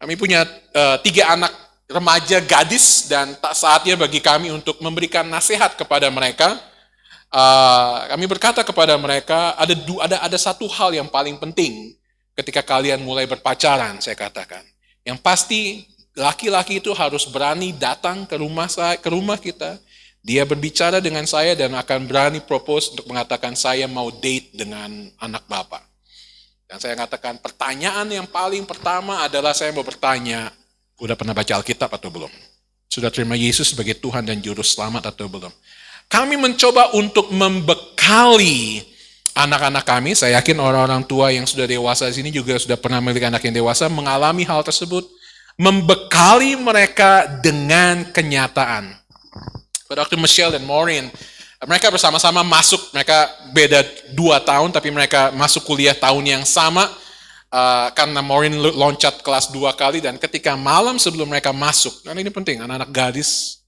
Kami punya 3 anak remaja gadis dan tak saatnya bagi kami untuk memberikan nasihat kepada mereka. Kami berkata kepada mereka, ada satu hal yang paling penting ketika kalian mulai berpacaran, saya katakan. Yang pasti laki-laki itu harus berani datang ke rumah kita. Dia berbicara dengan saya dan akan berani propose untuk mengatakan saya mau date dengan anak bapak. Dan saya katakan pertanyaan yang paling pertama adalah saya mau bertanya, udah pernah baca Alkitab atau belum? Sudah terima Yesus sebagai Tuhan dan Juru Selamat atau belum? Kami mencoba untuk membekali anak-anak kami. Saya yakin orang-orang tua yang sudah dewasa di sini juga sudah pernah memiliki anak yang dewasa mengalami hal tersebut. Membekali mereka dengan kenyataan. Pada waktu Michelle dan Maureen, mereka bersama-sama masuk, mereka beda 2 tahun, tapi mereka masuk kuliah tahun yang sama, karena Maureen loncat kelas 2 kali, dan ketika malam sebelum mereka masuk, karena ini penting, anak-anak gadis,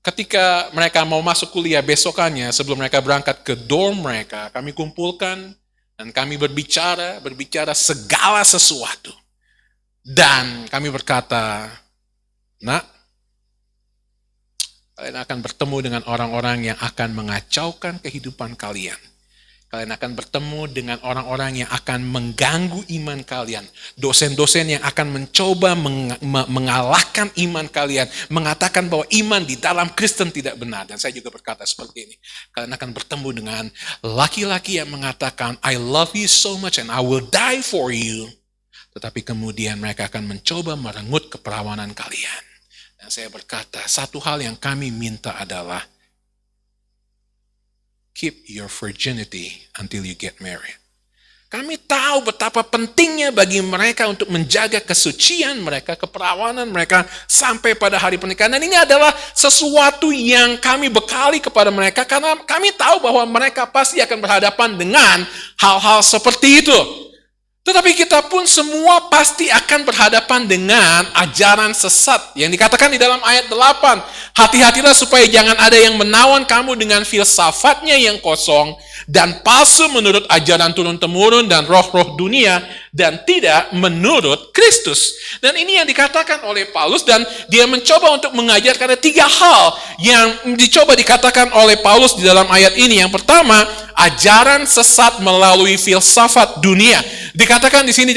ketika mereka mau masuk kuliah besokannya, sebelum mereka berangkat ke dorm mereka, kami kumpulkan dan kami berbicara segala sesuatu. Dan kami berkata, nak, kalian akan bertemu dengan orang-orang yang akan mengacaukan kehidupan kalian. Kalian akan bertemu dengan orang-orang yang akan mengganggu iman kalian. Dosen-dosen yang akan mencoba mengalahkan iman kalian. Mengatakan bahwa iman di dalam Kristen tidak benar. Dan saya juga berkata seperti ini. Kalian akan bertemu dengan laki-laki yang mengatakan, I love you so much and I will die for you. Tetapi kemudian mereka akan mencoba merenggut keperawanan kalian. Dan saya berkata, satu hal yang kami minta adalah, keep your virginity until you get married. Kami tahu betapa pentingnya bagi mereka untuk menjaga kesucian mereka, keperawanan mereka sampai pada hari pernikahan. Dan ini adalah sesuatu yang kami bekali kepada mereka karena kami tahu bahwa mereka pasti akan berhadapan dengan hal-hal seperti itu. Tetapi kita pun semua pasti akan berhadapan dengan ajaran sesat yang dikatakan di dalam ayat 8. Hati-hatilah supaya jangan ada yang menawan kamu dengan filsafatnya yang kosong dan palsu menurut ajaran turun-temurun dan roh-roh dunia dan tidak menurut Kristus. Dan ini yang dikatakan oleh Paulus dan dia mencoba untuk mengajarkan ada 3 hal yang dicoba dikatakan oleh Paulus di dalam ayat ini. Yang pertama, ajaran sesat melalui filsafat dunia. Dikatakan di sini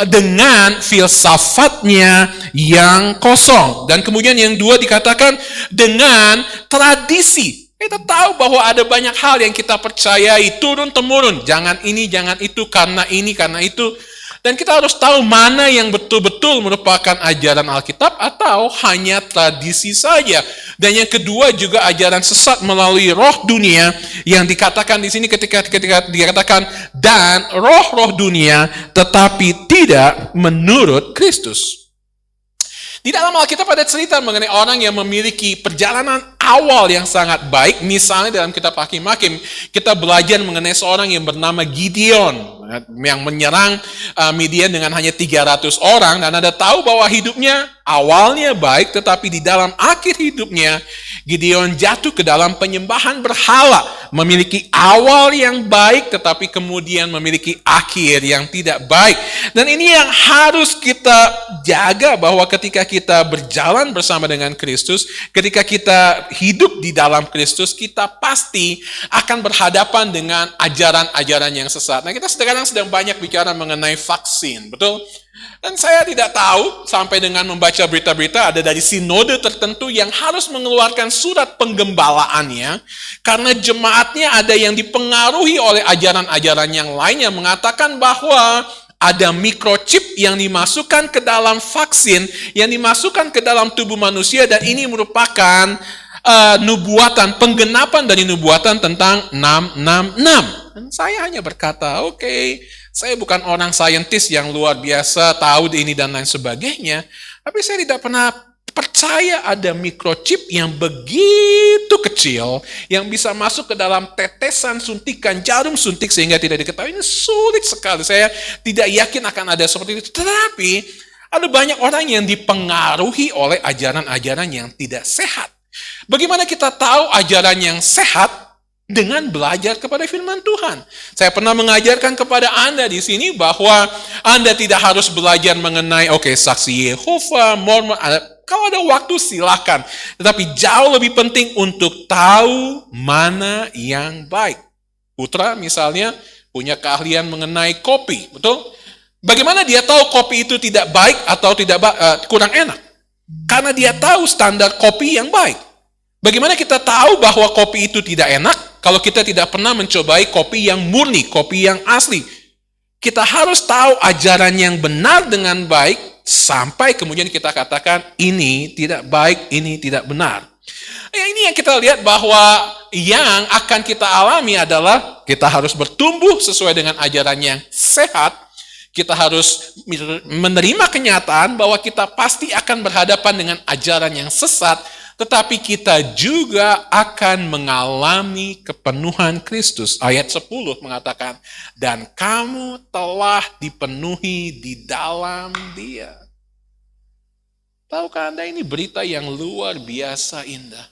dengan filsafatnya yang kosong. Dan kemudian yang 2 dikatakan dengan tradisi. Kita tahu bahwa ada banyak hal yang kita percayai turun-temurun. Jangan ini, jangan itu, karena ini, karena itu. Dan kita harus tahu mana yang betul-betul merupakan ajaran Alkitab atau hanya tradisi saja. Dan yang kedua juga ajaran sesat melalui roh dunia yang dikatakan di sini ketika dikatakan dan roh-roh dunia tetapi tidak menurut Kristus. Di dalam Alkitab ada cerita mengenai orang yang memiliki perjalanan awal yang sangat baik. Misalnya dalam kitab Hakim-Hakim, kita belajar mengenai seorang yang bernama Gideon yang menyerang Midian dengan hanya 300 orang. Dan Anda tahu bahwa hidupnya awalnya baik, tetapi di dalam akhir hidupnya Gideon jatuh ke dalam penyembahan berhala. Memiliki awal yang baik, tetapi kemudian memiliki akhir yang tidak baik. Dan ini yang harus kita jaga, bahwa ketika kita berjalan bersama dengan Kristus, ketika kita hidup di dalam Kristus, kita pasti akan berhadapan dengan ajaran-ajaran yang sesat. Nah, kita sekarang sedang banyak bicara mengenai vaksin, betul? Dan saya tidak tahu sampai dengan membaca berita-berita ada dari sinode tertentu yang harus mengeluarkan surat penggembalaannya karena jemaatnya ada yang dipengaruhi oleh ajaran-ajaran yang lain yang mengatakan bahwa ada microchip yang dimasukkan ke dalam vaksin, yang dimasukkan ke dalam tubuh manusia, dan ini merupakan nubuatan, penggenapan dari nubuatan tentang 666. Dan saya hanya berkata, oke, saya bukan orang saintis yang luar biasa, tahu ini dan lain sebagainya, tapi saya tidak pernah percaya ada microchip yang begitu kecil yang bisa masuk ke dalam tetesan suntikan jarum suntik sehingga tidak diketahui. Ini sulit sekali. Saya tidak yakin akan ada seperti itu. Tetapi ada banyak orang yang dipengaruhi oleh ajaran-ajaran yang tidak sehat. Bagaimana kita tahu ajaran yang sehat? Dengan belajar kepada firman Tuhan. Saya pernah mengajarkan kepada Anda di sini bahwa Anda tidak harus belajar mengenai saksi Yehova, Mormon. Kalau ada waktu silakan. Tetapi jauh lebih penting untuk tahu mana yang baik. Putra misalnya punya keahlian mengenai kopi, betul? Bagaimana dia tahu kopi itu tidak baik atau kurang enak? Karena dia tahu standar kopi yang baik. Bagaimana kita tahu bahwa kopi itu tidak enak kalau kita tidak pernah mencobai kopi yang murni, kopi yang asli? Kita harus tahu ajaran yang benar dengan baik sampai kemudian kita katakan ini tidak baik, ini tidak benar. Ini yang kita lihat bahwa yang akan kita alami adalah kita harus bertumbuh sesuai dengan ajaran yang sehat. Kita harus menerima kenyataan bahwa kita pasti akan berhadapan dengan ajaran yang sesat, tetapi kita juga akan mengalami kepenuhan Kristus. Ayat 10 mengatakan, dan kamu telah dipenuhi di dalam Dia. Tahukah Anda ini berita yang luar biasa indah?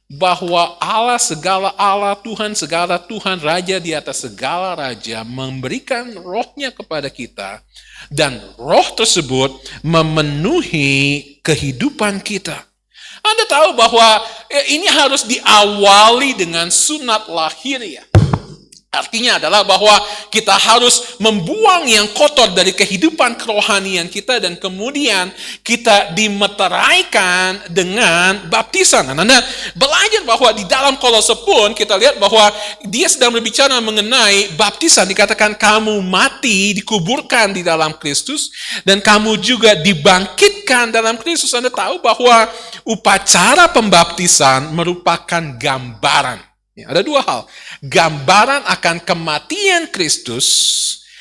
Bahwa Allah segala Allah, Tuhan segala Tuhan, Raja di atas segala Raja, memberikan rohnya kepada kita. Dan roh tersebut memenuhi kehidupan kita. Anda tahu bahwa ini harus diawali dengan sunat lahiriah. Artinya adalah bahwa kita harus membuang yang kotor dari kehidupan kerohanian kita dan kemudian kita dimeteraikan dengan baptisan. Nah, Anda belajar bahwa di dalam Kolose pun kita lihat bahwa dia sedang berbicara mengenai baptisan. Dikatakan kamu mati, dikuburkan di dalam Kristus dan kamu juga dibangkitkan dalam Kristus. Anda tahu bahwa upacara pembaptisan merupakan gambaran. Ada dua hal, gambaran akan kematian Kristus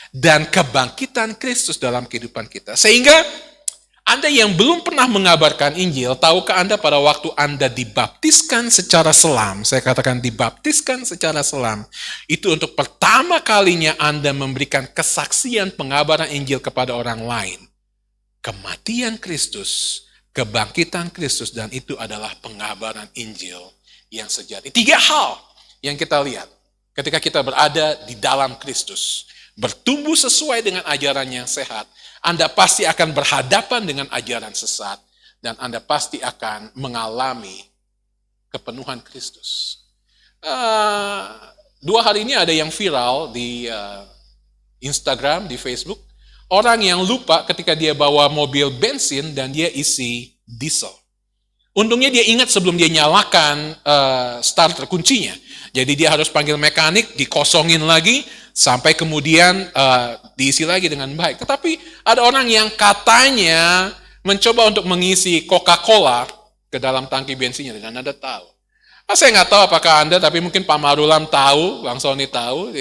dan kebangkitan Kristus dalam kehidupan kita. Sehingga Anda yang belum pernah mengabarkan Injil, tahukah Anda pada waktu Anda dibaptiskan secara selam, saya katakan dibaptiskan secara selam, itu untuk pertama kalinya Anda memberikan kesaksian pengabaran Injil kepada orang lain. Kematian Kristus, kebangkitan Kristus, dan itu adalah pengabaran Injil yang sejati. Tiga hal yang kita lihat ketika kita berada di dalam Kristus. Bertumbuh sesuai dengan ajaran yang sehat. Anda pasti akan berhadapan dengan ajaran sesat. Dan Anda pasti akan mengalami kepenuhan Kristus. 2 hari ini ada yang viral di Instagram, di Facebook. Orang yang lupa ketika dia bawa mobil bensin dan dia isi diesel. Untungnya dia ingat sebelum dia nyalakan starter kuncinya. Jadi dia harus panggil mekanik, dikosongin lagi, sampai kemudian diisi lagi dengan baik. Tetapi ada orang yang katanya mencoba untuk mengisi Coca-Cola ke dalam tangki bensinnya. Dan Anda tahu. Saya nggak tahu apakah Anda, tapi mungkin Pak Marulam tahu, Bang Sony tahu,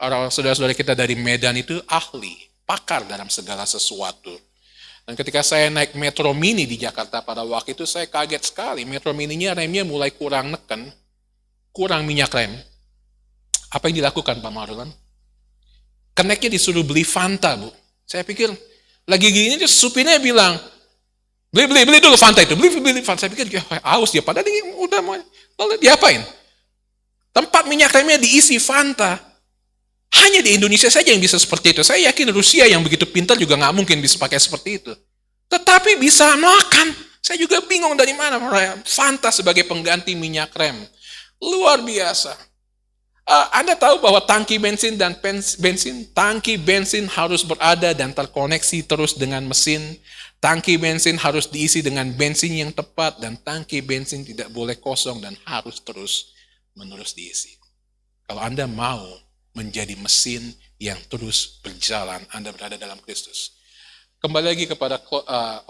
orang saudara-saudara kita dari Medan itu ahli, pakar dalam segala sesuatu. Dan ketika saya naik Metro Mini di Jakarta pada waktu itu, saya kaget sekali. Metro Mininya remnya mulai kurang neken, kurang minyak rem. Apa yang dilakukan Pak Marulan? Keneknya disuruh beli Fanta, Bu. Saya pikir, lagi gini, supirnya bilang, beli dulu Fanta itu, beli Fanta. Saya pikir, haus dia, padahal dia udah mau, lalu diapain? Tempat minyak remnya diisi Fanta. Hanya di Indonesia saja yang bisa seperti itu. Saya yakin Rusia yang begitu pintar juga nggak mungkin bisa pakai seperti itu. Tetapi bisa makan. Saya juga bingung dari mana Fanta sebagai pengganti minyak rem. Luar biasa. Anda tahu bahwa tangki bensin dan tangki bensin harus berada dan terkoneksi terus dengan mesin. Tangki bensin harus diisi dengan bensin yang tepat dan tangki bensin tidak boleh kosong dan harus terus menerus diisi. Kalau Anda mau menjadi mesin yang terus berjalan, Anda berada dalam Kristus. Kembali lagi kepada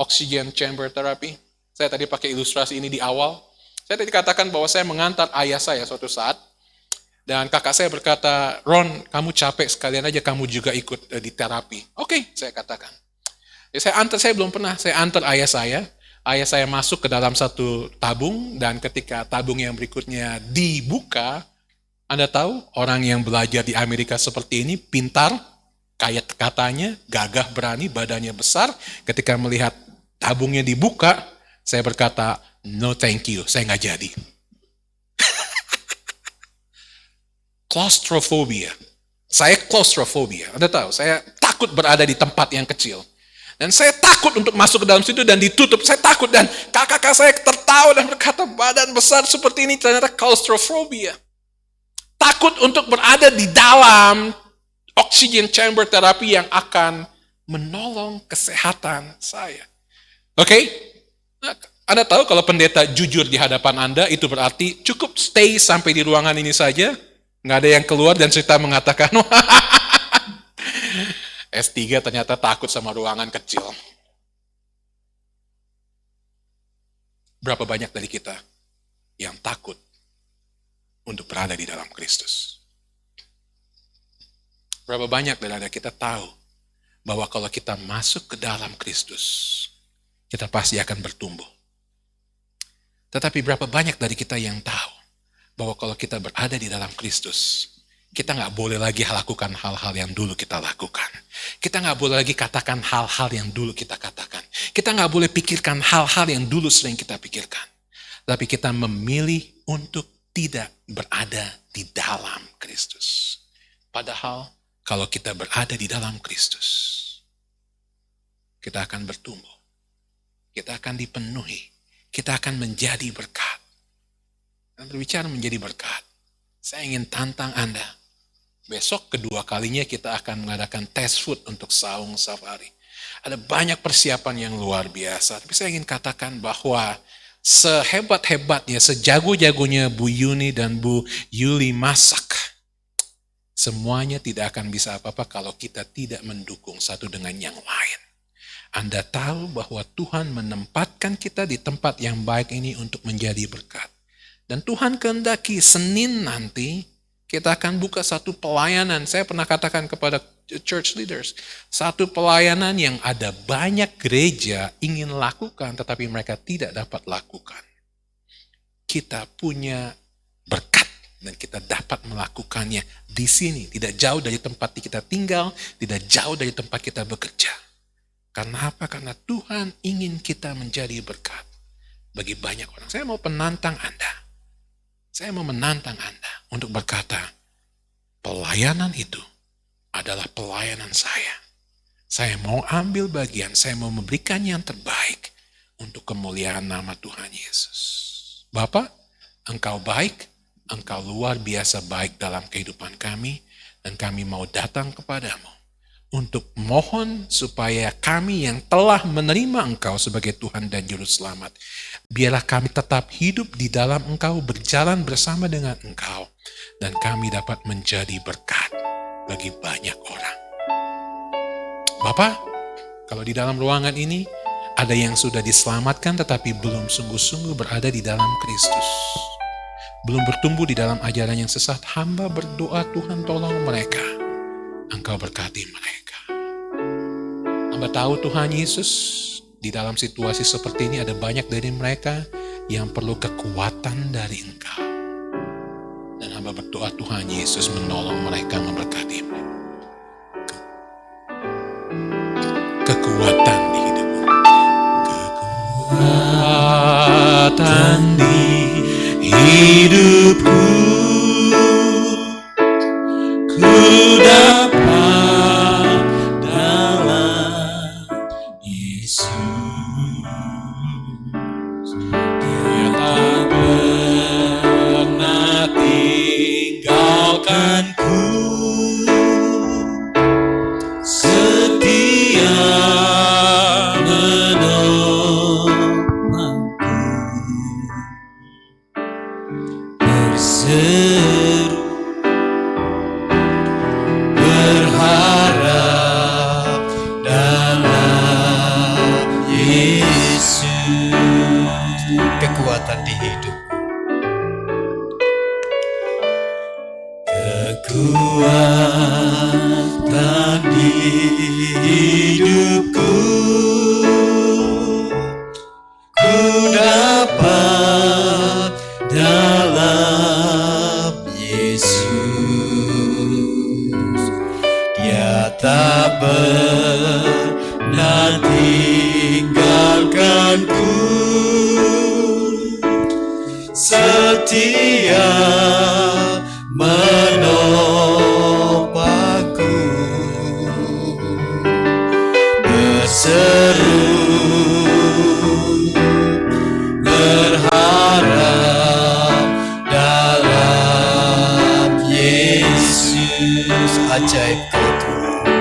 oxygen chamber therapy. Saya tadi pakai ilustrasi ini di awal. Saya tadi katakan bahwa saya mengantar ayah saya suatu saat, dan kakak saya berkata, Ron, kamu capek, sekalian aja kamu juga ikut di terapi. Oke, saya katakan. Saya belum pernah, saya antar ayah saya masuk ke dalam satu tabung, dan ketika tabung yang berikutnya dibuka, Anda tahu, orang yang belajar di Amerika seperti ini, pintar, kaya katanya, gagah berani, badannya besar. Ketika melihat tabungnya dibuka, saya berkata, no thank you, saya nggak jadi. Claustrophobia. Saya claustrophobia. Anda tahu, saya takut berada di tempat yang kecil. Dan saya takut untuk masuk ke dalam situ dan ditutup. Saya takut, dan kakak saya tertawa dan berkata, badan besar seperti ini ternyata claustrophobia. Takut untuk berada di dalam oxygen chamber terapi yang akan menolong kesehatan saya. Oke? Anda tahu kalau pendeta jujur di hadapan Anda, itu berarti cukup stay sampai di ruangan ini saja, nggak ada yang keluar dan cerita mengatakan, S3 ternyata takut sama ruangan kecil. Berapa banyak dari kita yang takut untuk berada di dalam Kristus? Berapa banyak dari kita tahu bahwa kalau kita masuk ke dalam Kristus, kita pasti akan bertumbuh. Tetapi berapa banyak dari kita yang tahu bahwa kalau kita berada di dalam Kristus, Kita nggak boleh lagi lakukan hal-hal yang dulu kita lakukan. Kita nggak boleh lagi katakan hal-hal yang dulu kita katakan. Kita nggak boleh pikirkan hal-hal yang dulu sering kita pikirkan. Tapi kita memilih untuk tidak berada di dalam Kristus. Padahal kalau kita berada di dalam Kristus, kita akan bertumbuh. Kita akan dipenuhi. Kita akan menjadi berkat. Dan berbicara menjadi berkat, saya ingin tantang Anda. Besok kedua kalinya kita akan mengadakan test food untuk saung safari. Ada banyak persiapan yang luar biasa. Tapi saya ingin katakan bahwa sehebat-hebatnya, sejago-jagonya Bu Yuni dan Bu Yuli masak, semuanya tidak akan bisa apa-apa kalau kita tidak mendukung satu dengan yang lain. Anda tahu bahwa Tuhan menempatkan kita di tempat yang baik ini untuk menjadi berkat. Dan Tuhan kehendaki Senin nanti, kita akan buka satu pelayanan. Saya pernah katakan kepada church leaders, satu pelayanan yang ada banyak gereja ingin lakukan, tetapi mereka tidak dapat lakukan. Kita punya berkat dan kita dapat melakukannya di sini. Tidak jauh dari tempat kita tinggal, tidak jauh dari tempat kita bekerja. Karena apa? Karena Tuhan ingin kita menjadi berkat bagi banyak orang. Saya mau menantang Anda. Saya mau menantang Anda untuk berkata, pelayanan itu adalah pelayanan saya. Saya mau ambil bagian, saya mau memberikan yang terbaik untuk kemuliaan nama Tuhan Yesus. Bapak, Engkau baik, Engkau luar biasa baik dalam kehidupan kami, dan kami mau datang kepadamu untuk mohon supaya kami yang telah menerima Engkau sebagai Tuhan dan Juru Selamat, biarlah kami tetap hidup di dalam Engkau, berjalan bersama dengan Engkau, dan kami dapat menjadi berkat bagi banyak orang. Bapak, kalau di dalam ruangan ini ada yang sudah diselamatkan tetapi belum sungguh-sungguh berada di dalam Kristus, belum bertumbuh di dalam ajaran yang sesat, hamba berdoa, Tuhan tolong mereka, Engkau berkati mereka. Hamba tahu Tuhan Yesus, di dalam situasi seperti ini ada banyak dari mereka yang perlu kekuatan dari Engkau. Dan hamba berdoa Tuhan Yesus menolong mereka, memberkati mereka. Kekuatan di hidupmu. Kekuatan di hidupku. Ku dapat dalam Yesus. Dia tak pernah tinggalkanku, setia menolongku, berseru berharap dalam Yesus. Kekuatan di hidup. Kekuatan di hidupku, ku dapat dalam Yesus. Dia tak pernah tinggalkanku, setia menopangku, berseru berharap dalam Yesus. Ajaib kau Tuhan.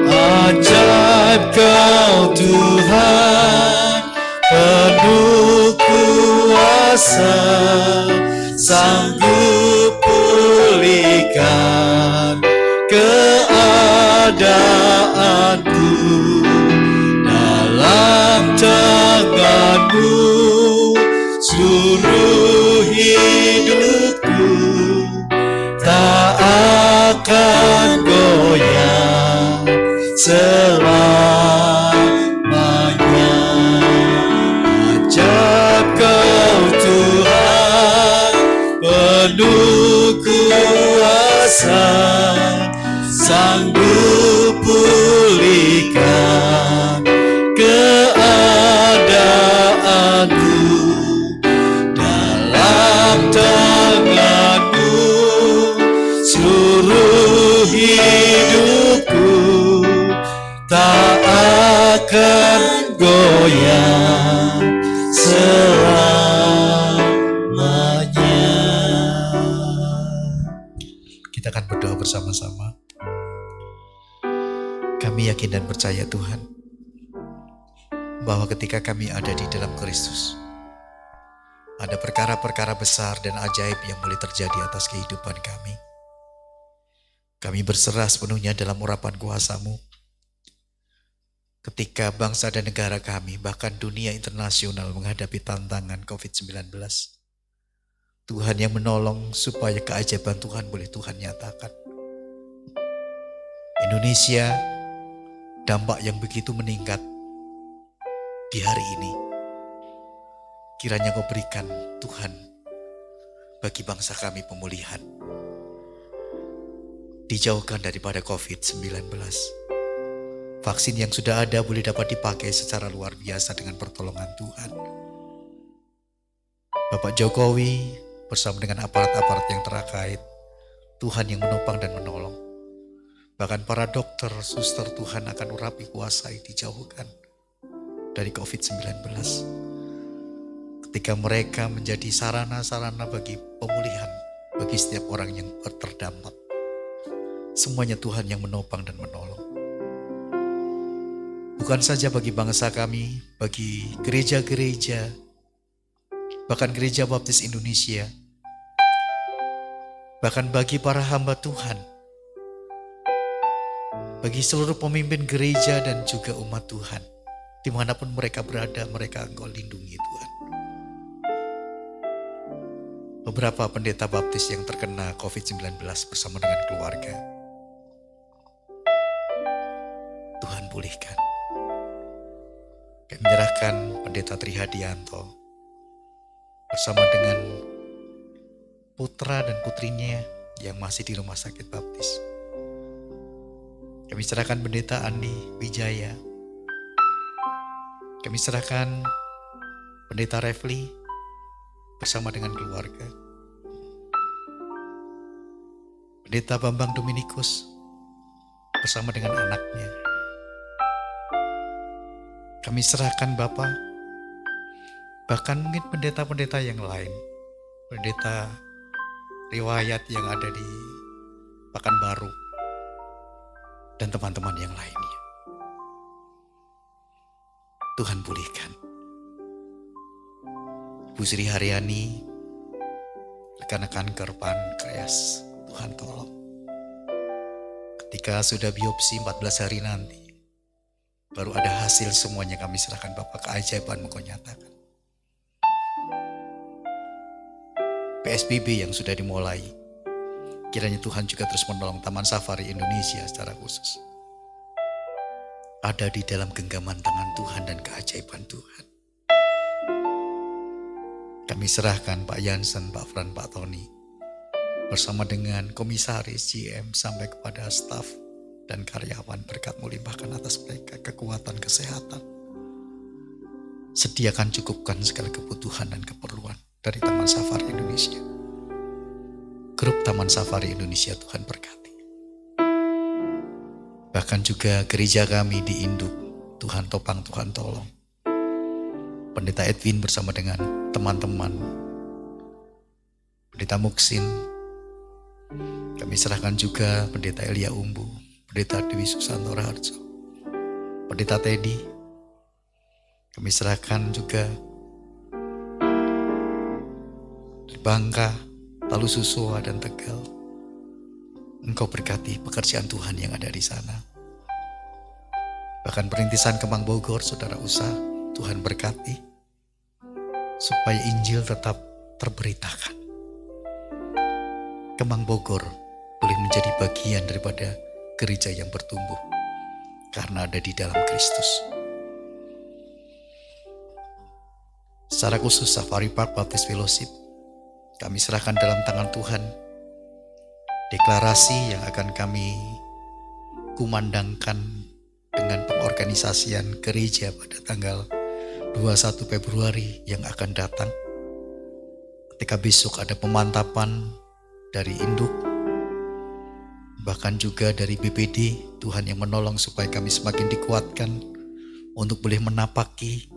Ajaib kau Tuhan, penuh kuasa, sanggup pulihkan keadaanku. Dalam tangan-Mu seluruh hidupku tak akan goyah selamanya. Ajaib kau Tuhan, penuh kuasa sanggup pulihkan keadaanku. Dalam tangan-Mu seluruh hidupku tak akan goyah selamanya. Kita akan berdoa bersama-sama. Kami yakin dan percaya Tuhan, bahwa ketika kami ada di dalam Kristus, ada perkara-perkara besar dan ajaib yang boleh terjadi atas kehidupan kami. Kami berserah sepenuhnya dalam urapan kuasa-Mu. Ketika bangsa dan negara kami, bahkan dunia internasional menghadapi tantangan COVID-19, Tuhan yang menolong supaya keajaiban Tuhan boleh Tuhan nyatakan. Indonesia, dampak yang begitu meningkat di hari ini, kiranya Kau berikan Tuhan bagi bangsa kami pemulihan. Dijauhkan daripada COVID-19. Vaksin yang sudah ada boleh dapat dipakai secara luar biasa dengan pertolongan Tuhan. Bapak Jokowi bersama dengan aparat-aparat yang terkait, Tuhan yang menopang dan menolong. Bahkan para dokter, suster, Tuhan akan urapi, kuasai, dijauhkan dari COVID-19. Ketika mereka menjadi sarana-sarana bagi pemulihan bagi setiap orang yang terdampak. Semuanya Tuhan yang menopang dan menolong. Bukan saja bagi bangsa kami, bagi gereja-gereja, bahkan Gereja Baptis Indonesia, bahkan bagi para hamba Tuhan, bagi seluruh pemimpin gereja dan juga umat Tuhan, dimanapun mereka berada, mereka Engkau lindungi Tuhan. Beberapa pendeta baptis yang terkena COVID-19 bersama dengan keluarga, Tuhan pulihkan. Kami menyerahkan pendeta Trihadianto bersama dengan putra dan putrinya yang masih di rumah sakit baptis. Kami serahkan pendeta Andi Wijaya. Kami serahkan pendeta Refli bersama dengan keluarga. Pendeta Bambang Dominikus bersama dengan anaknya. Kami serahkan Bapa, bahkan mungkin pendeta-pendeta yang lain, pendeta riwayat yang ada di Pekanbaru, dan teman-teman yang lainnya. Tuhan pulihkan. Ibu Sri Haryani, karena kanker pankreas, Tuhan tolong. Ketika sudah biopsi 14 hari nanti, baru ada hasil, semuanya kami serahkan Bapak, keajaiban Engkau nyatakan. PSBB yang sudah dimulai, kiranya Tuhan juga terus menolong Taman Safari Indonesia secara khusus. Ada di dalam genggaman tangan Tuhan dan keajaiban Tuhan. Kami serahkan Pak Jansen, Pak Fran, Pak Tony, bersama dengan komisaris GM sampai kepada staf dan karyawan, berkat-Mu limpahkan atas mereka kekuatan, kesehatan. Sediakan, cukupkan segala kebutuhan dan keperluan dari Taman Safari Indonesia. Grup Taman Safari Indonesia Tuhan berkati. Bahkan juga gereja kami di Induk, Tuhan topang, Tuhan tolong. Pendeta Edwin bersama dengan teman-teman, Pendeta Muksin, kami serahkan juga Pendeta Elia Umbu, Pendeta Dewi Susanto Raharjo, Pendeta Teddy, kami serahkan juga di Bangka, Talu Susua dan Tegal. Engkau berkati pekerjaan Tuhan yang ada di sana. Bahkan perintisan Kemang Bogor, Saudara Usa, Tuhan berkati supaya Injil tetap terberitakan. Kemang Bogor boleh menjadi bagian daripada gereja yang bertumbuh karena ada di dalam Kristus. Secara khusus Safari Park Baptist Fellowship, kami serahkan dalam tangan Tuhan. deklarasi yang akan kami kumandangkan dengan pengorganisasian gereja pada tanggal 21 Februari yang akan datang. Ketika besok ada pemantapan dari induk, bahkan juga dari BPD, Tuhan yang menolong supaya kami semakin dikuatkan untuk boleh menapaki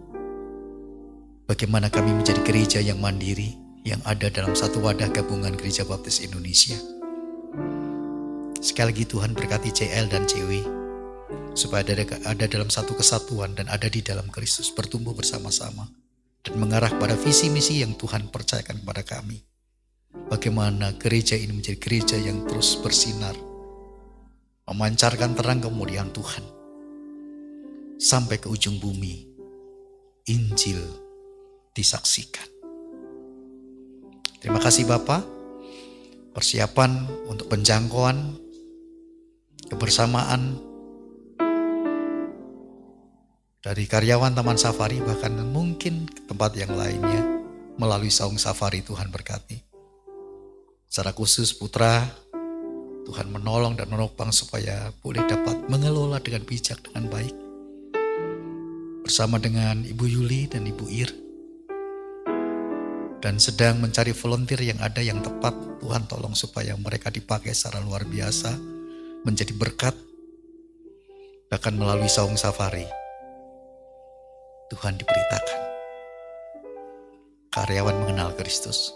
bagaimana kami menjadi gereja yang mandiri, yang ada dalam satu wadah gabungan Gereja Baptis Indonesia. Sekali lagi Tuhan berkati CL dan CW, supaya ada dalam satu kesatuan dan ada di dalam Kristus, bertumbuh bersama-sama dan mengarah pada visi misi yang Tuhan percayakan kepada kami. Bagaimana gereja ini menjadi gereja yang terus bersinar, memancarkan terang kemuliaan Tuhan sampai ke ujung bumi. Injil disaksikan. Terima kasih Bapak. Persiapan untuk penjangkauan, kebersamaan dari karyawan Taman Safari, bahkan mungkin ke tempat yang lainnya melalui Saung Safari, Tuhan berkati. Secara khusus Putra, Tuhan menolong dan menopang supaya boleh dapat mengelola dengan bijak, dengan baik. Bersama dengan Ibu Yuli dan Ibu Ir. Dan sedang mencari volunteer yang ada yang tepat. Tuhan tolong supaya mereka dipakai secara luar biasa, menjadi berkat. Bahkan melalui Saung Safari, Tuhan diberitakan karyawan mengenal Kristus.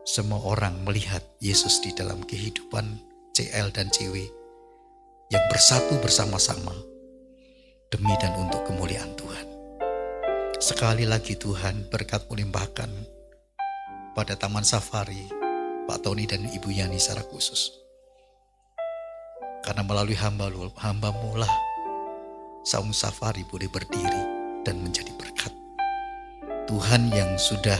Semua orang melihat Yesus di dalam kehidupan CL dan CW yang bersatu bersama-sama demi dan untuk kemuliaan Tuhan. Sekali lagi Tuhan berkat melimpahkan pada Taman Safari, Pak Tony dan Ibu Yani secara khusus. Karena melalui hamba-Mu lah Saung Safari boleh berdiri dan menjadi berkat. Tuhan yang sudah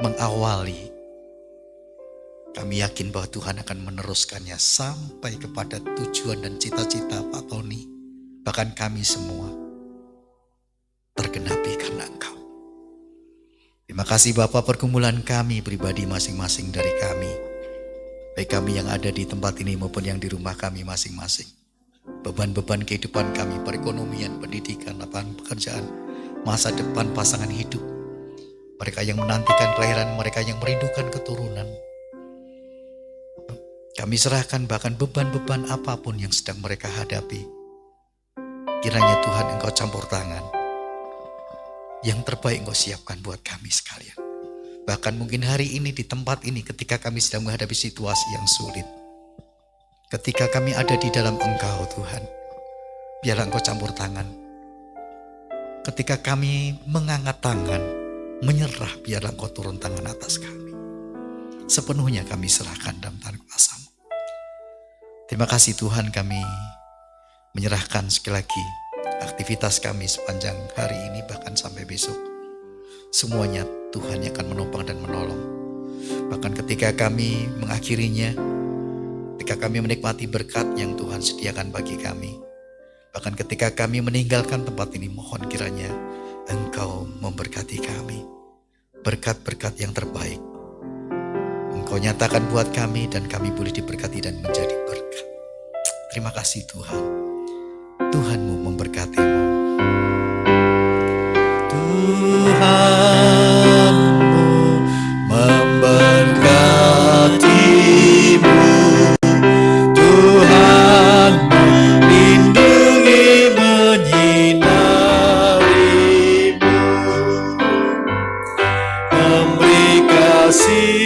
mengawali, kami yakin bahwa Tuhan akan meneruskannya sampai kepada tujuan dan cita-cita Pak Tony, bahkan kami semua tergenapi karena Engkau. Terima kasih Bapak, pergumulan kami pribadi masing-masing dari kami, baik kami yang ada di tempat ini maupun yang di rumah kami masing-masing. Beban-beban kehidupan kami, perekonomian, pendidikan, lapangan pekerjaan, masa depan, pasangan hidup, mereka yang menantikan kelahiran, mereka yang merindukan keturunan. Kami serahkan bahkan beban-beban apapun yang sedang mereka hadapi. Kiranya Tuhan Engkau campur tangan. Yang terbaik Engkau siapkan buat kami sekalian. Bahkan mungkin hari ini di tempat ini ketika kami sedang menghadapi situasi yang sulit. Ketika kami ada di dalam Engkau Tuhan, biarlah Engkau campur tangan. Ketika kami mengangkat tangan, menyerah, biarlah Engkau turun tangan atas kami. Sepenuhnya kami serahkan dalam tangan kuasa-Mu. Terima kasih Tuhan, kami menyerahkan sekali lagi aktivitas kami sepanjang hari ini bahkan sampai besok. Semuanya Tuhan yang akan menopang dan menolong. Bahkan ketika kami mengakhirinya, ketika kami menikmati berkat yang Tuhan sediakan bagi kami, bahkan ketika kami meninggalkan tempat ini, mohon kiranya Engkau memberkati kami. Berkat-berkat yang terbaik Engkau nyatakan buat kami dan kami boleh diberkati dan menjadi berkat. Terima kasih Tuhan. Tuhan-Mu memberkati-Mu. Tuhan-Mu memberkati-Mu. Tuhan-Mu lindungi menyinari-Mu. Memberi kasih